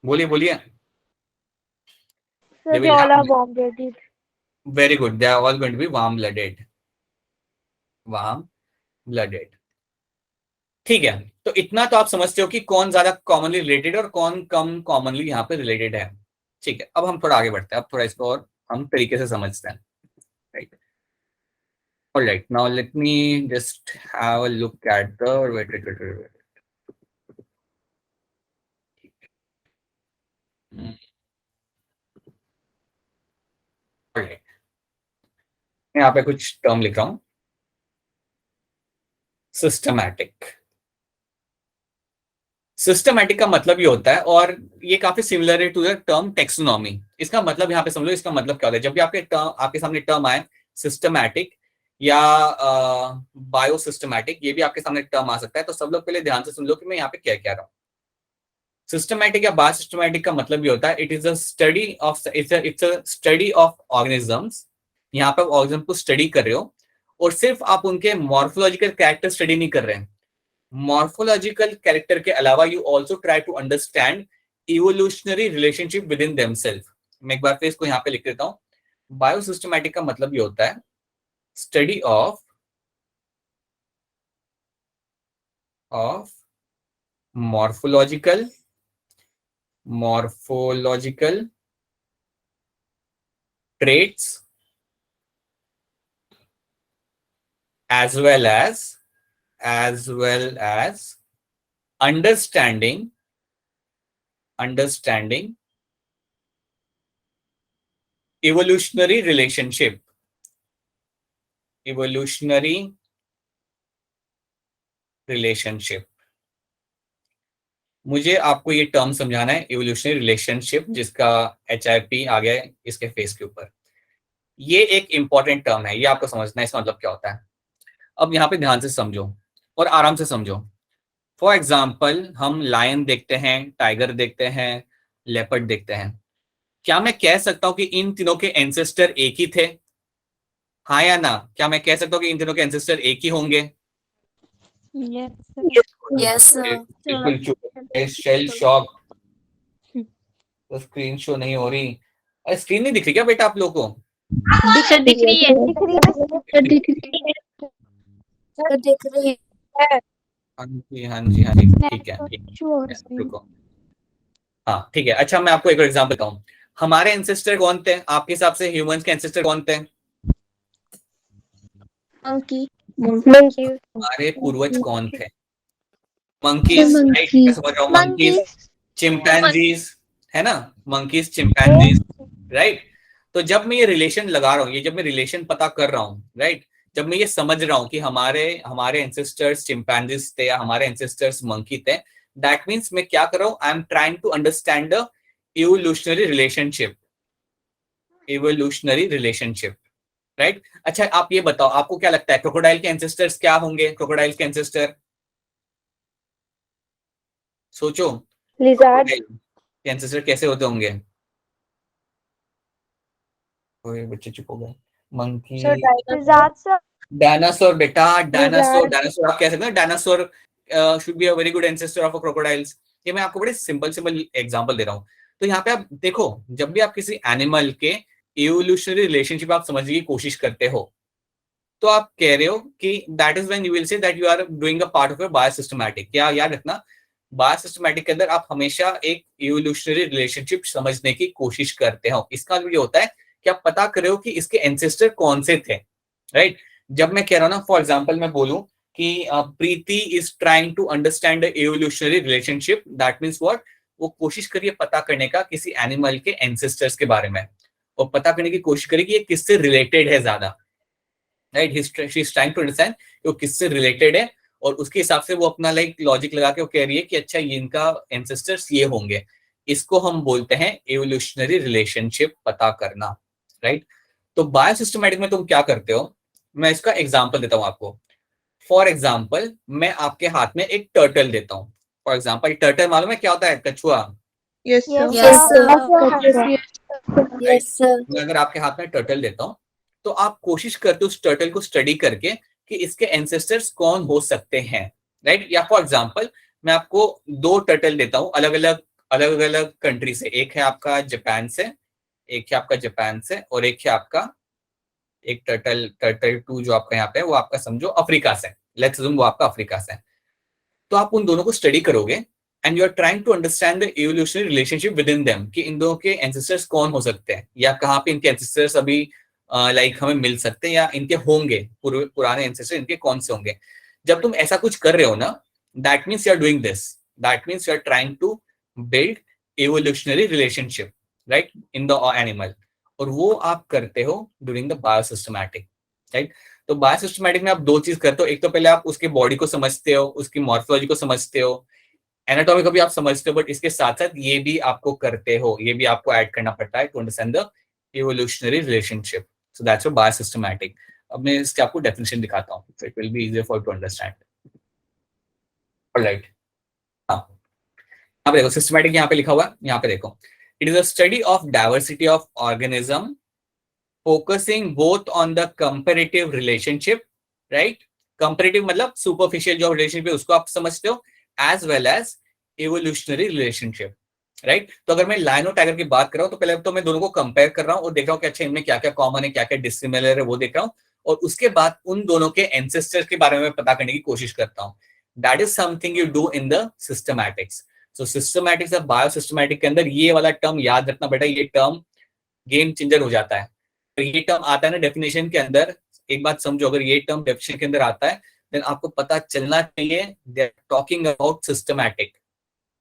बोलिए, बोलिए। Sir they they will all are have, warm blooded. Very good, they are all going to be warm blooded, warm blooded. ठीक है, तो इतना तो आप समझते हो कि कौन ज्यादा कॉमनली रिलेटेड और कौन कम कॉमनली यहाँ पे रिलेटेड है। ठीक है, अब हम थोड़ा आगे बढ़ते हैं, अब थोड़ा इसको और हम तरीके से समझते हैं, right? All right, now let me just have a look at the wait. Hmm, all right. मैं यहाँ पे कुछ टर्म लिख रहा हूँ, सिस्टमैटिक। सिस्टमैटिक का मतलब ये होता है, और ये काफी सिमिलर है टू द टर्म टेक्सोनॉमी। इसका मतलब यहाँ पे समझ लो, इसका मतलब क्या होता है जब भी आपके सामने टर्म आए, सिस्टमैटिक या बायो सिस्टमैटिक, ये भी आपके सामने टर्म आ सकता है। तो सब लोग पहले ध्यान से सुन लो कि मैं यहाँ पे क्या कह रहा हूँ। सिस्टमैटिक या बायो सिस्टमैटिक का मतलब ये होता है, it is a study of, it's a study of organisms. यहाँ पे ऑर्गेनिज्म को स्टडी कर रहे हो, और सिर्फ आप उनके मॉर्फोलॉजिकल कैरेक्टर स्टडी नहीं कर रहे हैं। मॉर्फोलॉजिकल कैरेक्टर के अलावा you also try to understand evolutionary relationship within themself. मैं एक बार फिर इसको यहाँ पे लिख देता हूँ। बायोसिस्टमैटिक का मतलब ये होता है study of morphological morphological traits as well as understanding evolutionary relationship। मुझे आपको ये टर्म समझाना है, इवोल्यूशनरी रिलेशनशिप, जिसका HIP आ गया है इसके फेस के ऊपर। ये एक इंपॉर्टेंट टर्म है, ये आपको समझना है इसका मतलब क्या होता है। अब यहाँ पे ध्यान से समझो और आराम से समझो। फॉर एग्जाम्पल, हम लायन देखते हैं, टाइगर देखते हैं, लेपर्ड देखते हैं। क्या मैं कह सकता हूं कि इन तीनों के एंसेस्टर एक ही थे? हाँ या ना? क्या मैं कह सकता हूँ कि इन तीनों के एंसेस्टर एक ही होंगे? यस बिल्कुल चुप, शेल शॉक। तो स्क्रीन शो नहीं हो रही। अरे स्क्रीन नहीं दिख रही क्या बेटा आप लोगों को? दिख रही है दिख रही है दिख रही है हाँ जी हाँ जी हाँ जी, ठीक है रुको। हाँ ठीक है। अच्छा मैं आपको एक एग्जांपल बताऊं। हमारे एंसेस्टर कौन थे आपके हिसाब से? ह्यूमंस के एंसेस्टर कौन थे? मंकी हमारे पूर्वज कौन थे? Monkeys, right? मैं समझ रहा हूँ, मंकीज, चिंपैंजीज, है ना? Monkeys, chimpanzees, right? तो जब मैं ये रिलेशन लगा रहा हूँ, ये जब मैं रिलेशन पता कर रहा हूँ, राइट, जब मैं ये समझ रहा हूँ कि हमारे एंसेस्टर्स चिंपैंजीज थे या हमारे एंसेस्टर्स मंकी थे, दैट मीन्स मैं क्या कर रहा हूँ? I am trying to understand the evolutionary relationship. Evolutionary relationship, right? अच्छा आप ये बताओ, आपको क्या लगता है क्रोकोडाइल के एंसेस्टर्स क्या होंगे? क्रोकोडाइल के एंसेस्टर सोचो, लिजार्ड के एंसेस्टर कैसे होते होंगे? ओए बच्चे चुप हो गए। मंकी, लिजार्ड सर डायनासोर बेटा, डायनासोर। Lizard. डायनासोर आप कह सकते हैं dinosaur should be a very good ancestor of a crocodiles. ये मैं आपको बड़े सिंपल एग्जांपल दे रहा हूँ। तो यहाँ पे आप देखो, जब भी आप किसी एनिमल के इवोल्यूशनरी रिलेशनशिप आप समझने की कोशिश करते हो, तो आप कह रहे हो कि that is when you will say that you are doing a part of a biosystematic. क्या याद रखना, बायोसिस्टमैटिक के अंदर आप हमेशा एक इवोल्यूशनरी रिलेशनशिप समझने की कोशिश करते हो। इसका मतलब ये होता है कि आप पता कर रहे हो कि इसके एंसेस्टर कौन से थे, राइट? जब मैं कह रहा हूं ना, फॉर एग्जाम्पल मैं बोलूं कि Preeti is trying to understand evolutionary relationship, that means what? वो कोशिश करिए पता करने का किसी एनिमल के एंसेस्टर्स के बारे में, और पता करने की कोशिश करिए कि ये किससे रिलेटेड है ज्यादा, right? She is trying to understand वो किससे रिलेटेड है, और उसके हिसाब से वो अपना लाइक लॉजिक लगा के वो कह रही है कि अच्छा ये इनका एंसेस्टर्स ये होंगे। इसको हम बोलते हैं इवोल्यूशनरी रिलेशनशिप पता करना, राइट? तो बायोसिस्टमैटिक में तुम क्या करते हो, मैं इसका एग्जांपल देता हूं आपको। फॉर एग्जांपल, मैं आपके हाथ में एक टर्टल देता हूं। फॉर एग्जांपल, टर्टल मालूम है क्या होता है? कछुआ। यस मैं अगर आपके हाथ में टर्टल देता हूं, तो आप कोशिश करते हो उस टर्टल को स्टडी करके कि इसके एंसेस्टर्स कौन हो सकते हैं, राइट? या फॉर एग्जांपल, मैं आपको दो टर्टल देता हूं अलग अलग कंट्री से। एक है आपका जापान से, एक है आपका जापान से, और एक है आपका एक टर्टल टू जो आपका यहाँ पे है वो आपका समझो अफ्रीका से। लेट्स अज्यूम वो आपका अफ्रीका से है। तो आप उन दोनों को स्टडी करोगे and you are trying to understand the evolutionary relationship within them, कि इन दोनों के एंसेस्टर्स कौन हो सकते हैं, या कहाँ पे इनके एंसेस्टर्स अभी लाइक हमें मिल सकते हैं, या इनके होंगे पुराने एंसेस्टर इनके कौन से होंगे। जब तुम ऐसा कुछ कर रहे हो ना, that means you are doing this, that means you are trying to build evolutionary relationship, right, in the animal. और वो आप करते हो ड्यूरिंग द बायोसिस्टमैटिक, राइट? तो बायोसिस्टमैटिक में आप दो चीज करते हो। एक तो पहले आप उसके बॉडी को समझते हो, उसकी मॉर्फोलॉजी को समझते हो, एनाटॉमी को भी आप समझते हो, बट इसके साथ साथ ये भी आपको करते हो, ये भी आपको ऐड करना पड़ता है to understand the evolutionary relationship. So that's your biosystematic. अब मैं इसके आपको डेफिनेशन दिखाता हूँ, so it will be easier for to understand. Alright, हाँ यहाँ पे देखो सिस्टमैटिक, यहाँ पे लिखा हुआ है, यहाँ पे देखो, it is a study of diversity of organism focusing both on the comparative relationship, right? Comparative मतलब सुपरफिशियल जो रिलेशनशिप है उसको आप समझते हो, as well as evolutionary relationship, right? तो अगर मैं लायन और टाइगर की बात कर रहा हूं, तो पहले तो मैं दोनों को कंपेयर कर रहा हूं और देख रहा हूं कि अच्छा इनमें क्या क्या कॉमन है, क्या क्या डिसिमिलर है, वो देख रहा हूं, और उसके बाद उन दोनों के एंसेस्टर्स के बारे में पता करने की कोशिश करता हूं। That is something you do in the systematics. So systematics और बायोसिस्टमैटिक के अंदर ये वाला टर्म याद रखना बेटा, ये टर्म गेम चेंजर हो जाता है। तो ये टर्म आता है ना डेफिनेशन के अंदर, एक बात समझो, अगर ये टर्म डेफिनेशन के अंदर आता है देन आपको पता चलना चाहिए they are talking about systematic.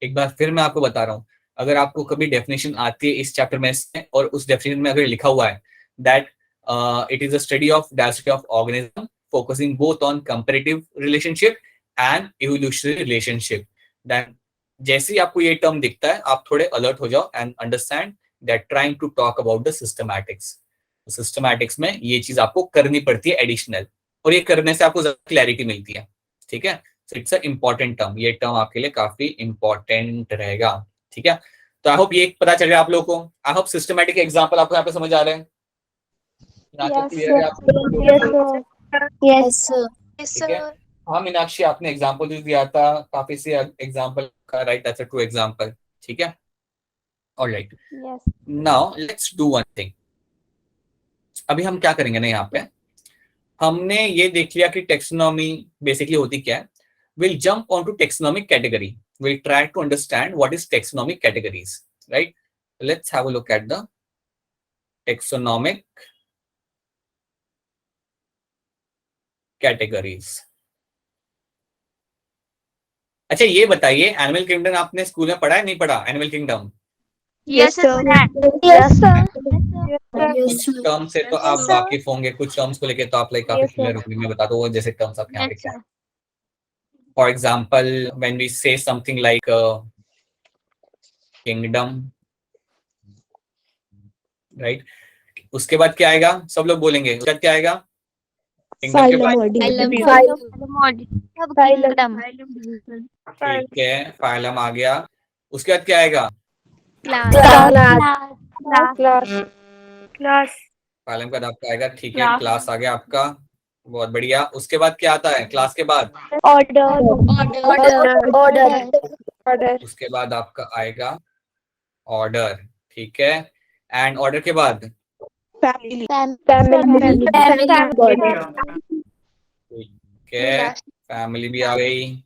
एक बार फिर मैं आपको बता रहा हूं, अगर आपको कभी डेफिनेशन आती है इस चैप्टर में से और उस डेफिनेशन में अगर लिखा हुआ है that it is a study of diversity of organism focusing both on comparative relationship and evolutionary relationship, then जैसे ही आपको ये टर्म दिखता है आप थोड़े अलर्ट हो जाओ and understand that trying to talk about the systematics. Systematics में ये चीज आपको करनी पड़ती है एडिशनल, और ये करने से आपको ज्यादा क्लैरिटी मिलती है। ठीक है, so it's a important term, ये टर्म आपके लिए काफी इंपॉर्टेंट रहेगा। ठीक है, तो आई होप ये पता चल रहा है आप लोगों को। आई होप सिस्टमैटिक एग्जांपल आपको यहाँ पे समझ आ रहे हैं। यहाँ तक क्लियर है आपको? Yes, sir. ठीक है, हाँ मीनाक्षी आपने एग्जांपल जो दिया था काफी से एग्जांपल का, right, that's a true example. ठीक है, alright, Yes. Now let's do one thing. अभी हम क्या करेंगे ना, यहाँ पे हमने ये देख लिया कि टेक्सोनॉमी बेसिकली होती क्या है। Will jump on to taxonomic category, will try to understand what is taxonomic categories, right. Let's have a look at the taxonomic categories. अच्छा ये बताइए, एनिमल किंगडम आपने स्कूल में पढ़ा है, नहीं पढ़ा animal kingdom? Yes, sir. Yes, sir. कुछ टर्म से तो आप वाकिफ होंगे, कुछ टर्म्स को लेके तो आप लाइक काफी Yes, sir. क्लियर होंगे। मैं बता दूं जैसे टर्म्स आप यहाँ पे Yes, क्या। sir. For example when we say something like kingdom, right, उसके बाद क्या आएगा, सब लोग बोलेंगे उसके बाद क्या आएगा? किंगडम के बाद Kingdom. ठीक है फाइलम आ गया, उसके बाद क्या आएगा? Class. Class. फाइलम का बाद आपका आएगा, ठीक है, क्लास आ गया आपका, बहुत बढ़िया। उसके बाद क्या आता है क्लास के बाद? Order. Order. उसके बाद आपका आएगा ऑर्डर, ठीक है, एंड ऑर्डर के बाद Family. ठीक है फैमिली भी आ गई।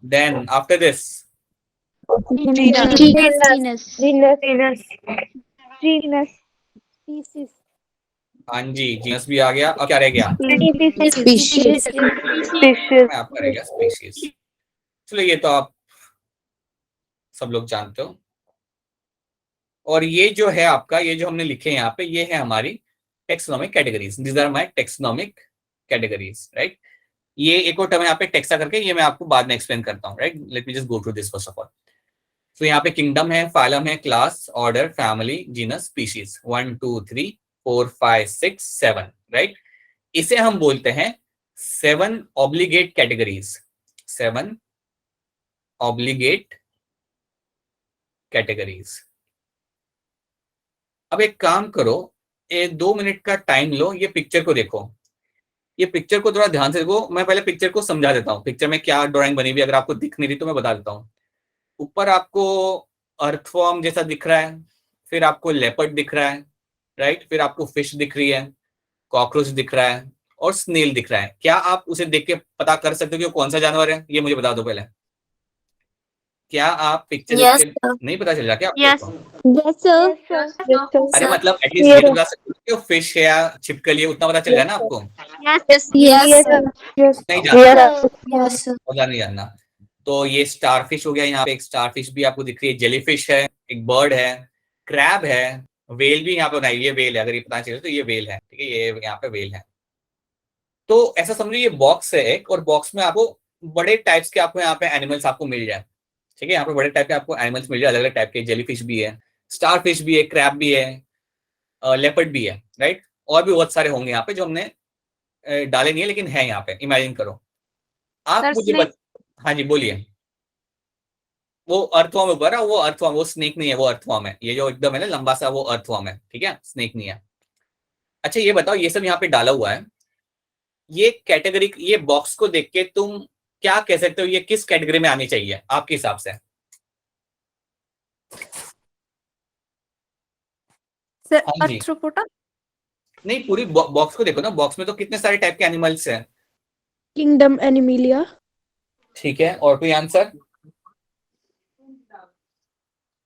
Then after this Genus. Species. हाँ जी जीनस भी आ गया। अब क्या रह गया? Species. आपका रह गया स्पीशीज। चलो ये तो आप सब लोग जानते हो। और ये जो है आपका, ये जो हमने लिखे यहाँ पे, ये है हमारी taxonomic categories. These are my taxonomic categories, right. ये एक और टर्म यहाँ पे टेक्सा करके, ये मैं आपको बाद में एक्सप्लेन करता हूँ, right. Late me just go through this first of all. तो यहाँ पे किंगडम है, फाइलम है, class, order, family, genus, species, 1 2 3 4 5 6 7, right. इसे हम बोलते हैं 7 ऑब्लिगेट कैटेगरीज। 7 obligate categories. अब एक काम करो, 2 मिनट का टाइम लो, ये पिक्चर को देखो, ये पिक्चर को थोड़ा ध्यान से देखो। मैं पहले पिक्चर को समझा देता हूँ, पिक्चर में क्या ड्राइंग बनी हुई, अगर आपको दिख नहीं रही तो मैं बता देता हूँ। ऊपर आपको अर्थवॉर्म जैसा दिख रहा है, फिर आपको लेपर्ड दिख रहा है, राइट, फिर आपको फिश दिख रही है, कॉकरोच दिख रहा है और स्नेल दिख रहा है। क्या आप उसे देख के पता कर सकते हो कि वो कौन सा जानवर है? ये मुझे बता दो पहले। क्या आप पिक्चर Yes, देख के नहीं पता चल रहा क्या Yes. आपको? Yes, sir. अरे मतलब एटलीस्ट ये तो बता सकते हो फिश है या छिपकली है, उतना पता चल रहा है ना आपको? नहीं जानना, पता नहीं जानना। तो ये स्टारफिश हो गया, यहाँ पे एक स्टारफिश भी आपको दिख रही है, जेलीफिश है, एक बर्ड है, क्रैब है, वेल भी यहाँ पे बनाई, ये वेल है, अगर ये पता चले तो ये वेल है, ठीक है, ये यहाँ पे वेल है। तो ऐसा समझो ये बॉक्स है एक, और बॉक्स में आपको बड़े टाइप्स के आपको यहाँ पे एनिमल्स आपको मिल जाए, ठीक है। यहाँ पे बड़े टाइप के आपको एनिमल्स मिल जाए, अलग अलग टाइप के, जेलीफिश भी है, स्टारफिश भी है, क्रैब भी है, लेपर्ड भी है, राइट। और भी बहुत सारे होंगे यहाँ पे जो हमने डाले नहीं है लेकिन है यहाँ पे, इमेजिन करो आप मुझे हाँ जी बोलिए। वो अर्थवॉर्म ऊपर है, वो अर्थवॉर्म, वो स्नेक नहीं है, वो अर्थवॉर्म है। ये जो एकदम है ना लंबा सा, वो अर्थवॉर्म है, ठीक है, स्नेक नहीं है। अच्छा ये बताओ, ये सब यहाँ पे डाला हुआ है, ये कैटेगरी, ये बॉक्स को देख के तुम क्या कह सकते हो, ये किस कैटेगरी में आनी चाहिए आपके हिसाब से? हाँ जी, नहीं पूरी बॉक्स को देखो ना, बॉक्स में तो कितने सारे टाइप के एनिमल्स हैं। Kingdom Animalia. ठीक है, और कोई आंसर?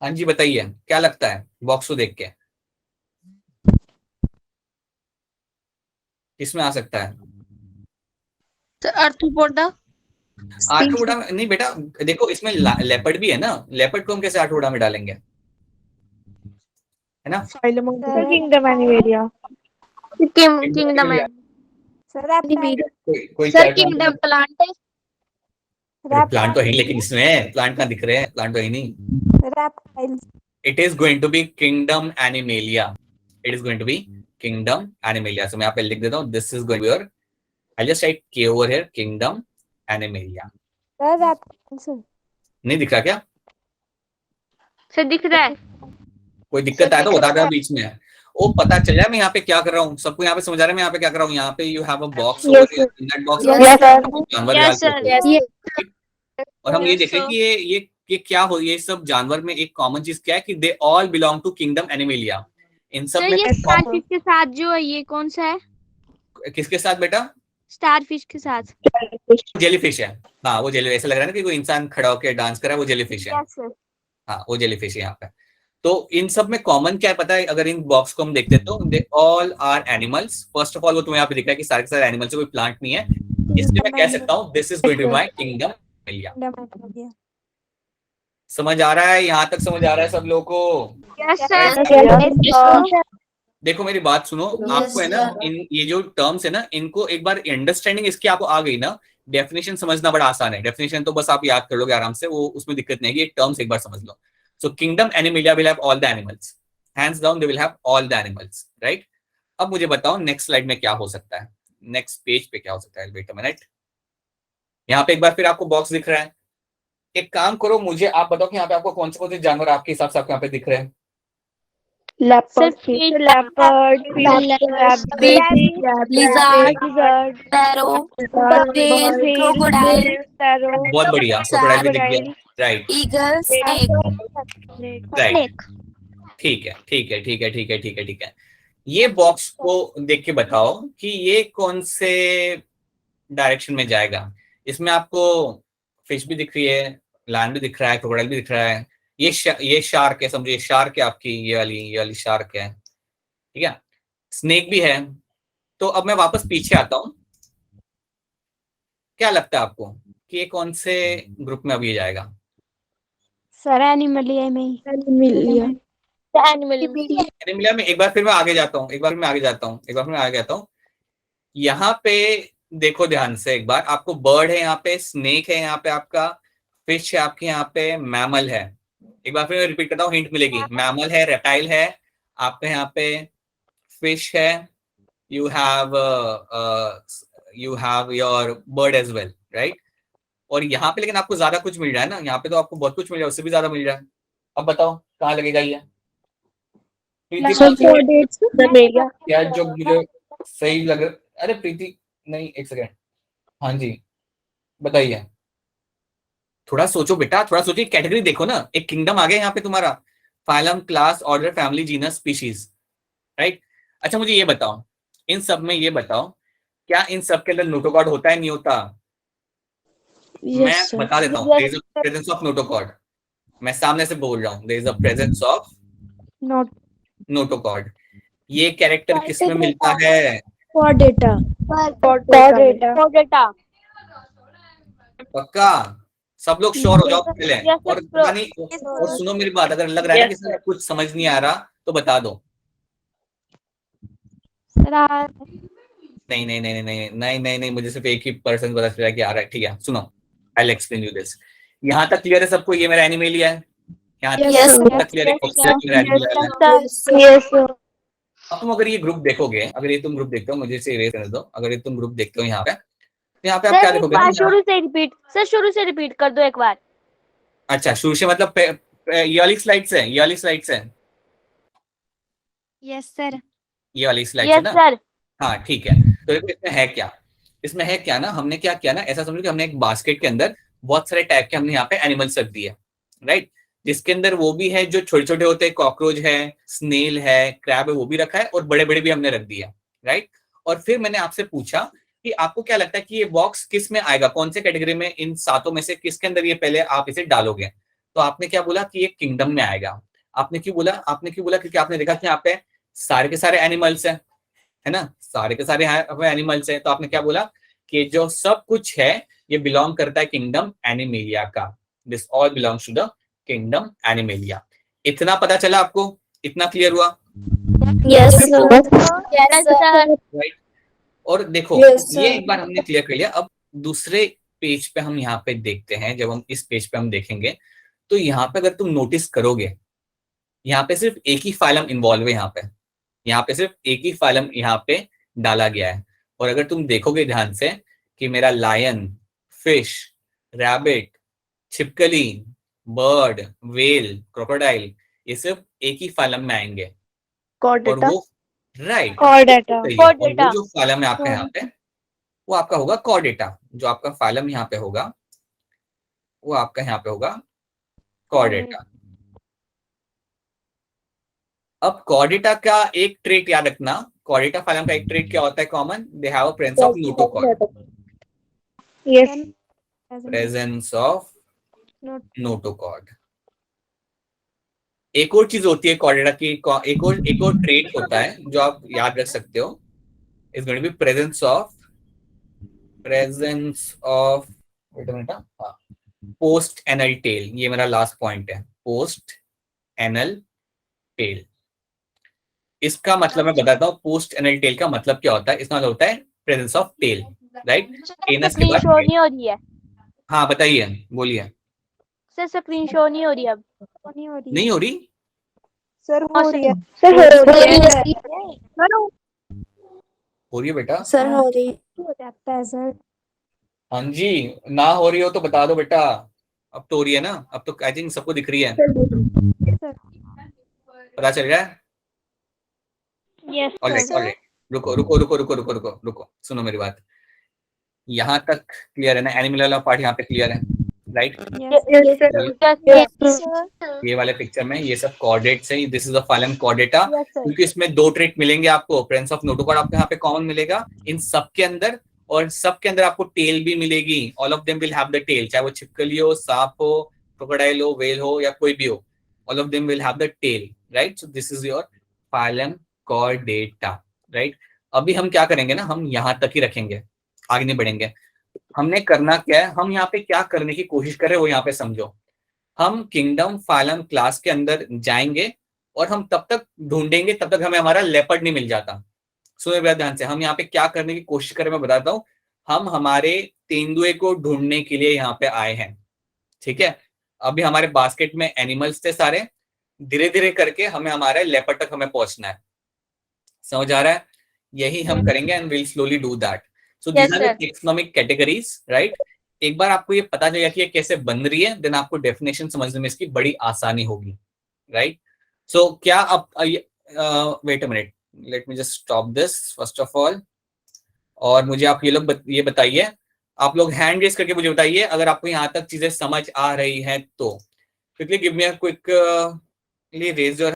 हाँ जी बताइए, क्या लगता है बॉक्स को देख के किसमें आ सकता है? आर्थ्रोपोडा। आर्थ्रोपोडा नहीं बेटा, देखो इसमें लेपर्ड भी है ना, लेपर्ड को हम कैसे आर्थ्रोपोडा में डालेंगे, है ना? Kingdom Animalia. किंगडम है Sir, कोई सर। किंगडम प्लांट है। प्लांट तो है ही, लेकिन इसमें प्लांट कहाँ दिख रहे हैं? प्लांट तो है ही नहीं। Reptiles. It is going to be kingdom Animalia. It is going to be kingdom Animalia. So मैं यहाँ पे लिख देता हूँ, this is going to be your, I'll just write K over here, kingdom Animalia. The reptiles. नहीं दिख रहा क्या? सर दिख रहा है। कोई दिक्कत आया तो बता देना बीच में। ओ पता चल जाए मैं यहाँ पे क्या कर रहा हूँ, सबको यहाँ पे समझ आ रहा है मैं यहाँ पे क्या कर रहा हूँ। यहाँ पे you have a box over here. In that box जानवर Yes, डाल sir. के Yes. और हम ये Yes, देख रहे हैं sir. कि ये क्या हो, ये सब जानवर में एक कॉमन चीज क्या है कि they all belong to kingdom animalia. इन सब सर में ये स्टारफिश के साथ जो है ये कौन सा है? किसके साथ बेटा? स्टारफिश के साथ। जेलीफिश है। हाँ वो जेली, ऐसा लग रहा है ना कि कोई इंसान खड़ा होकर डांस कर रहा है, वो जेलीफिश है। Yes, sir. हाँ वो जेलीफिश है यहाँ पे। तो इन सब में कॉमन क्या है पता है? अगर इन बॉक्स को हम देखते तो they all are animals. First of all वो तुम्हें यहाँ पे दिख रहा है कि सारे के सारे एनिमल्स, कोई प्लांट नहीं है, इसलिए मैं कह सकता हूँ this is going to be my kingdom animalia. समझ आ रहा है? यहाँ तक समझ आ रहा है सब लोगों को? Yes, sir. Yes. देखो मेरी बात सुनो, आपको है ना इन ये जो टर्म्स है ना, इनको एक बार अंडरस्टैंडिंग इसकी आपको आ गई ना, डेफिनेशन समझना बड़ा आसान है। डेफिनेशन तो बस आप याद कर लोगे आराम से, वो उसमें दिक्कत नहीं है। ये टर्म्स एक बार समझ लो। So kingdom animalia will have all the animals, hands down they will have all the animals, right? अब मुझे बताओ नेक्स्ट स्लाइड में क्या हो सकता है, नेक्स्ट पेज पे क्या हो सकता है। वेट अ मिनट, यहाँ पे एक बार फिर आपको बॉक्स दिख रहा है। एक काम करो, मुझे आप बताओ कि यहाँ पे आपको कौन से जानवर आपके हिसाब से आपको यहाँ पे दिख रहे हैं? Leopard. Fish, Leopard. Lizard, Lizard. sparrow, Whale. crocodile, Sparrow. बहुत बढ़िया, क्रोकोडाइल भी दिख गया, राइट eagle, snake. राइट। ठीक है ठीक है ठीक है ठीक है ठीक है ठीक है। ये बॉक्स को देख के बताओ कि ये कौन से डायरेक्शन में जाएगा। इसमें आपको फिश भी दिख रही है, लैंड भी दिख रहा है, क्रोकोडाइल भी दिख रहा है। ये शार्क है, समझिए शार्क है आपकी, ये वाली शार्क है, ठीक है। स्नेक भी है। तो अब मैं वापस पीछे आता हूं, क्या लगता है आपको कि ये कौन से ग्रुप में अब ये जाएगा? सर एनिमलिया में ही। एनिमलिया में। एक बार फिर मैं आगे जाता हूँ, यहाँ पे देखो ध्यान से एक बार, आपको बर्ड है यहाँ पे, स्नेक है यहाँ पे, आपका फिश है, आपके यहाँ पे मैमल है। एक बार फिर मैं रिपीट करता हूँ, हिंट मिलेगी। मैमल है, रेप्टाइल है, आपके यहाँ पे फिश है, you have your bird as well, right? और यहाँ पे लेकिन आपको ज्यादा कुछ मिल रहा है ना, यहाँ पे तो आपको बहुत कुछ मिल रहा है, उससे भी ज्यादा मिल रहा है। अब बताओ कहाँ लगेगा ये? क्या जो मुझे सही लग रहा? अरे प्रीति नहीं, एक सेकेंड, हाँ जी बताइए। थोड़ा सोचो बेटा, थोड़ा सोचिए, कैटेगरी देखो ना। एक किंगडम आ गया यहाँ पे तुम्हारा, phylum, class, order, family, genus, species, right? अच्छा मुझे ये बताओ, इन सब में ये बताओ, क्या इन सब के अंदर नोटोकॉर्ड होता है, नहीं होता? मैं बता देता हूँ, there is a presence of notochord. मैं सामने से बोल रहा हूँ, there is a presence of notochord. ये कैरेक्टर किसमें मिलता है? Chordata. पक्का? सब लोग श्योर हो जाओ पहले। और पता नहीं, और सुनो मेरी बात, अगर लग रहा है ना कि कुछ समझ नहीं आ रहा तो बता दो। नहीं नहीं नहीं नहीं नहीं नहीं नहीं, मुझे सिर्फ एक ही पर्सन पता चला कि आ रहा है। ठीक है सुनो, I will explain you this. यहाँ तक क्लियर है सबको? ये मेरा एनिमेलिया है, यहाँ तक क्लियर है? अब तुम अगर ये ग्रुप देखोगे, अगर ये तुम ग्रुप देखते हो, मुझे इसे इरेज करने दो। अगर ये तुम ग्रुप देखते हो यहाँ पे, तो यहाँ पे आप क्या देखोगे? शुरू से रिपीट कर दो एक बार। अच्छा शुरू से मतलब ये वाली स्लाइड्स है, ये वाली स्लाइड्स है, यस सर। ये वाली स्लाइड्स है ना? हाँ ठीक है। तो इसमें है क्या? इसमें है क्या ना, हमने क्या किया ना, ऐसा समझो कि हमने एक बास्केट के अंदर बहुत सारे टाइप के हमने यहाँ पे एनिमल्स रख दिए, राइट? जिसके अंदर वो भी है जो छोटे छोटे होते हैं, कॉकरोच है, स्नेल है, क्रैब है, वो भी रखा है, और बड़े बड़े भी हमने रख दिया, राइट? और फिर मैंने आपसे पूछा कि आपको क्या लगता है कि ये बॉक्स किस में आएगा, कौन से कैटेगरी में, इन सातों में से किसके अंदर ये पहले आप इसे डालोगे? तो आपने क्या बोला कि ये किंगडम में आएगा। आपने क्यों बोला? क्योंकि आपने देखा कि यहाँ पे सारे के सारे एनिमल्स है ना, सारे के सारे एनिमल्स है। तो आपने क्या बोला कि जो सब कुछ है ये बिलोंग करता है किंगडम एनिमेलिया का। This all belongs to the kingdom animalia. इतना पता चला आपको? इतना क्लियर हुआ? Yes, right? और देखो ये एक बार हमने क्लियर कर लिया। अब दूसरे पेज पे हम यहाँ पे देखते हैं, जब हम इस पेज पे हम देखेंगे तो यहाँ पे अगर तुम नोटिस करोगे, यहाँ पे सिर्फ एक ही फाइलम इन्वॉल्व है। यहाँ पे सिर्फ एक ही फाइलम यहाँ पे डाला गया है। और अगर तुम देखोगे ध्यान से कि मेरा लायन, फिश, रैबिट, छिपकली, बर्ड, वेल, क्रोकोडाइल, ये सिर्फ एक ही फाइलम में आएंगे। कॉर और डेटा, वो राइट, कॉर डेटा, और वो जो फाइलम है आपका यहाँ पे, वो आपका होगा कॉर डेटा। जो आपका फाइलम यहाँ पे होगा वो आपका यहाँ पे होगा कॉर डेटा। अब कॉर डेटा का एक ट्रेट याद रखना, कॉर डेटा फाइलम का एक ट्रेट क्या होता है common, they have a presence of notochord, yes, presence of notochord. एक और चीज होती है कॉर डेटा की, एक और ट्रेट होता है जो आप याद रख सकते हो, is going to be presence of wait a minute, post anal tail. ये मेरा लास्ट पॉइंट है, पोस्ट एनल टेल। इसका मतलब मैं बताता हूँ, पोस्ट एनल टेल का मतलब क्या होता है। इसका मतलब होता है presence of tail, right. Anus के बाद शो नहीं हो रही है हाँ बताइए, बोलिए। सर, स्क्रीन शो नहीं हो रही अब। नहीं हो रही सर हो रही है। सर हो रही है, हो रही है बेटा। सर हो रही सर हाँ जी, ना हो रही हो तो बता दो बेटा। अब तो हो रही है ना, अब तो आई थिंक सबको दिख रही है, पता चल रहा है। यस ऑलराइट, रुको रुको रुको रुको रुको रुको रुको, सुनो मेरी बात। यहाँ तक क्लियर है ना, एनिमल वाला पार्ट यहाँ पे क्लियर है, राइट। ये वाले पिक्चर में ये सब कोऑर्डिनेट्स है, दिस इज द फाइलम कोऑर्डिनेटा, क्योंकि इसमें दो ट्रेट मिलेंगे आपको। प्रेजेंस ऑफ नोटोकॉर्ड आपको यहाँ पे कॉमन मिलेगा इन सब के अंदर, और सबके अंदर आपको टेल भी मिलेगी। All of them will have the tail, चाहे वो छिपकली हो, सांप हो, क्रोकोडाइल हो, वेल हो, या कोई भी हो, all of them will have the tail, right. So this is your phylum कोऑर्डिनेटा, राइट। अभी हम क्या करेंगे ना, हम यहाँ तक ही रखेंगे, आगे नहीं बढ़ेंगे। हमने करना क्या है, हम यहाँ पे क्या करने की कोशिश कर रहे हैं वो यहाँ पे समझो। हम किंगडम फाइलम क्लास के अंदर जाएंगे और हम तब तक ढूंढेंगे, तब तक हमें हमारा लेपर्ड नहीं मिल जाता। सुनिए बेटा ध्यान से, हम यहाँ पे क्या करने की कोशिश करें मैं बताता हूँ। हम हमारे तेंदुए को ढूंढने के लिए यहाँ पे आए हैं, ठीक है। अभी हमारे बास्केट में एनिमल्स थे सारे, धीरे धीरे करके हमें हमारे लेपर्ड तक हमें पहुंचना है, समझ आ रहा है। यही हम करेंगे and will slowly do that. So these are the taxonomic categories, right. एक बार आपको ये पता चल गया कि ये कैसे बन रही है, देन आपको डेफिनेशन समझने में इसकी बड़ी आसानी होगी, राइट। सो क्या आप wait a minute, let me just stop this first of all. और मुझे आप ये लोग ये बताइए, आप लोग हैंड रेज करके मुझे बताइए अगर आपको यहाँ तक चीजें समझ आ रही हैं तो। Quickly give me a quick raise your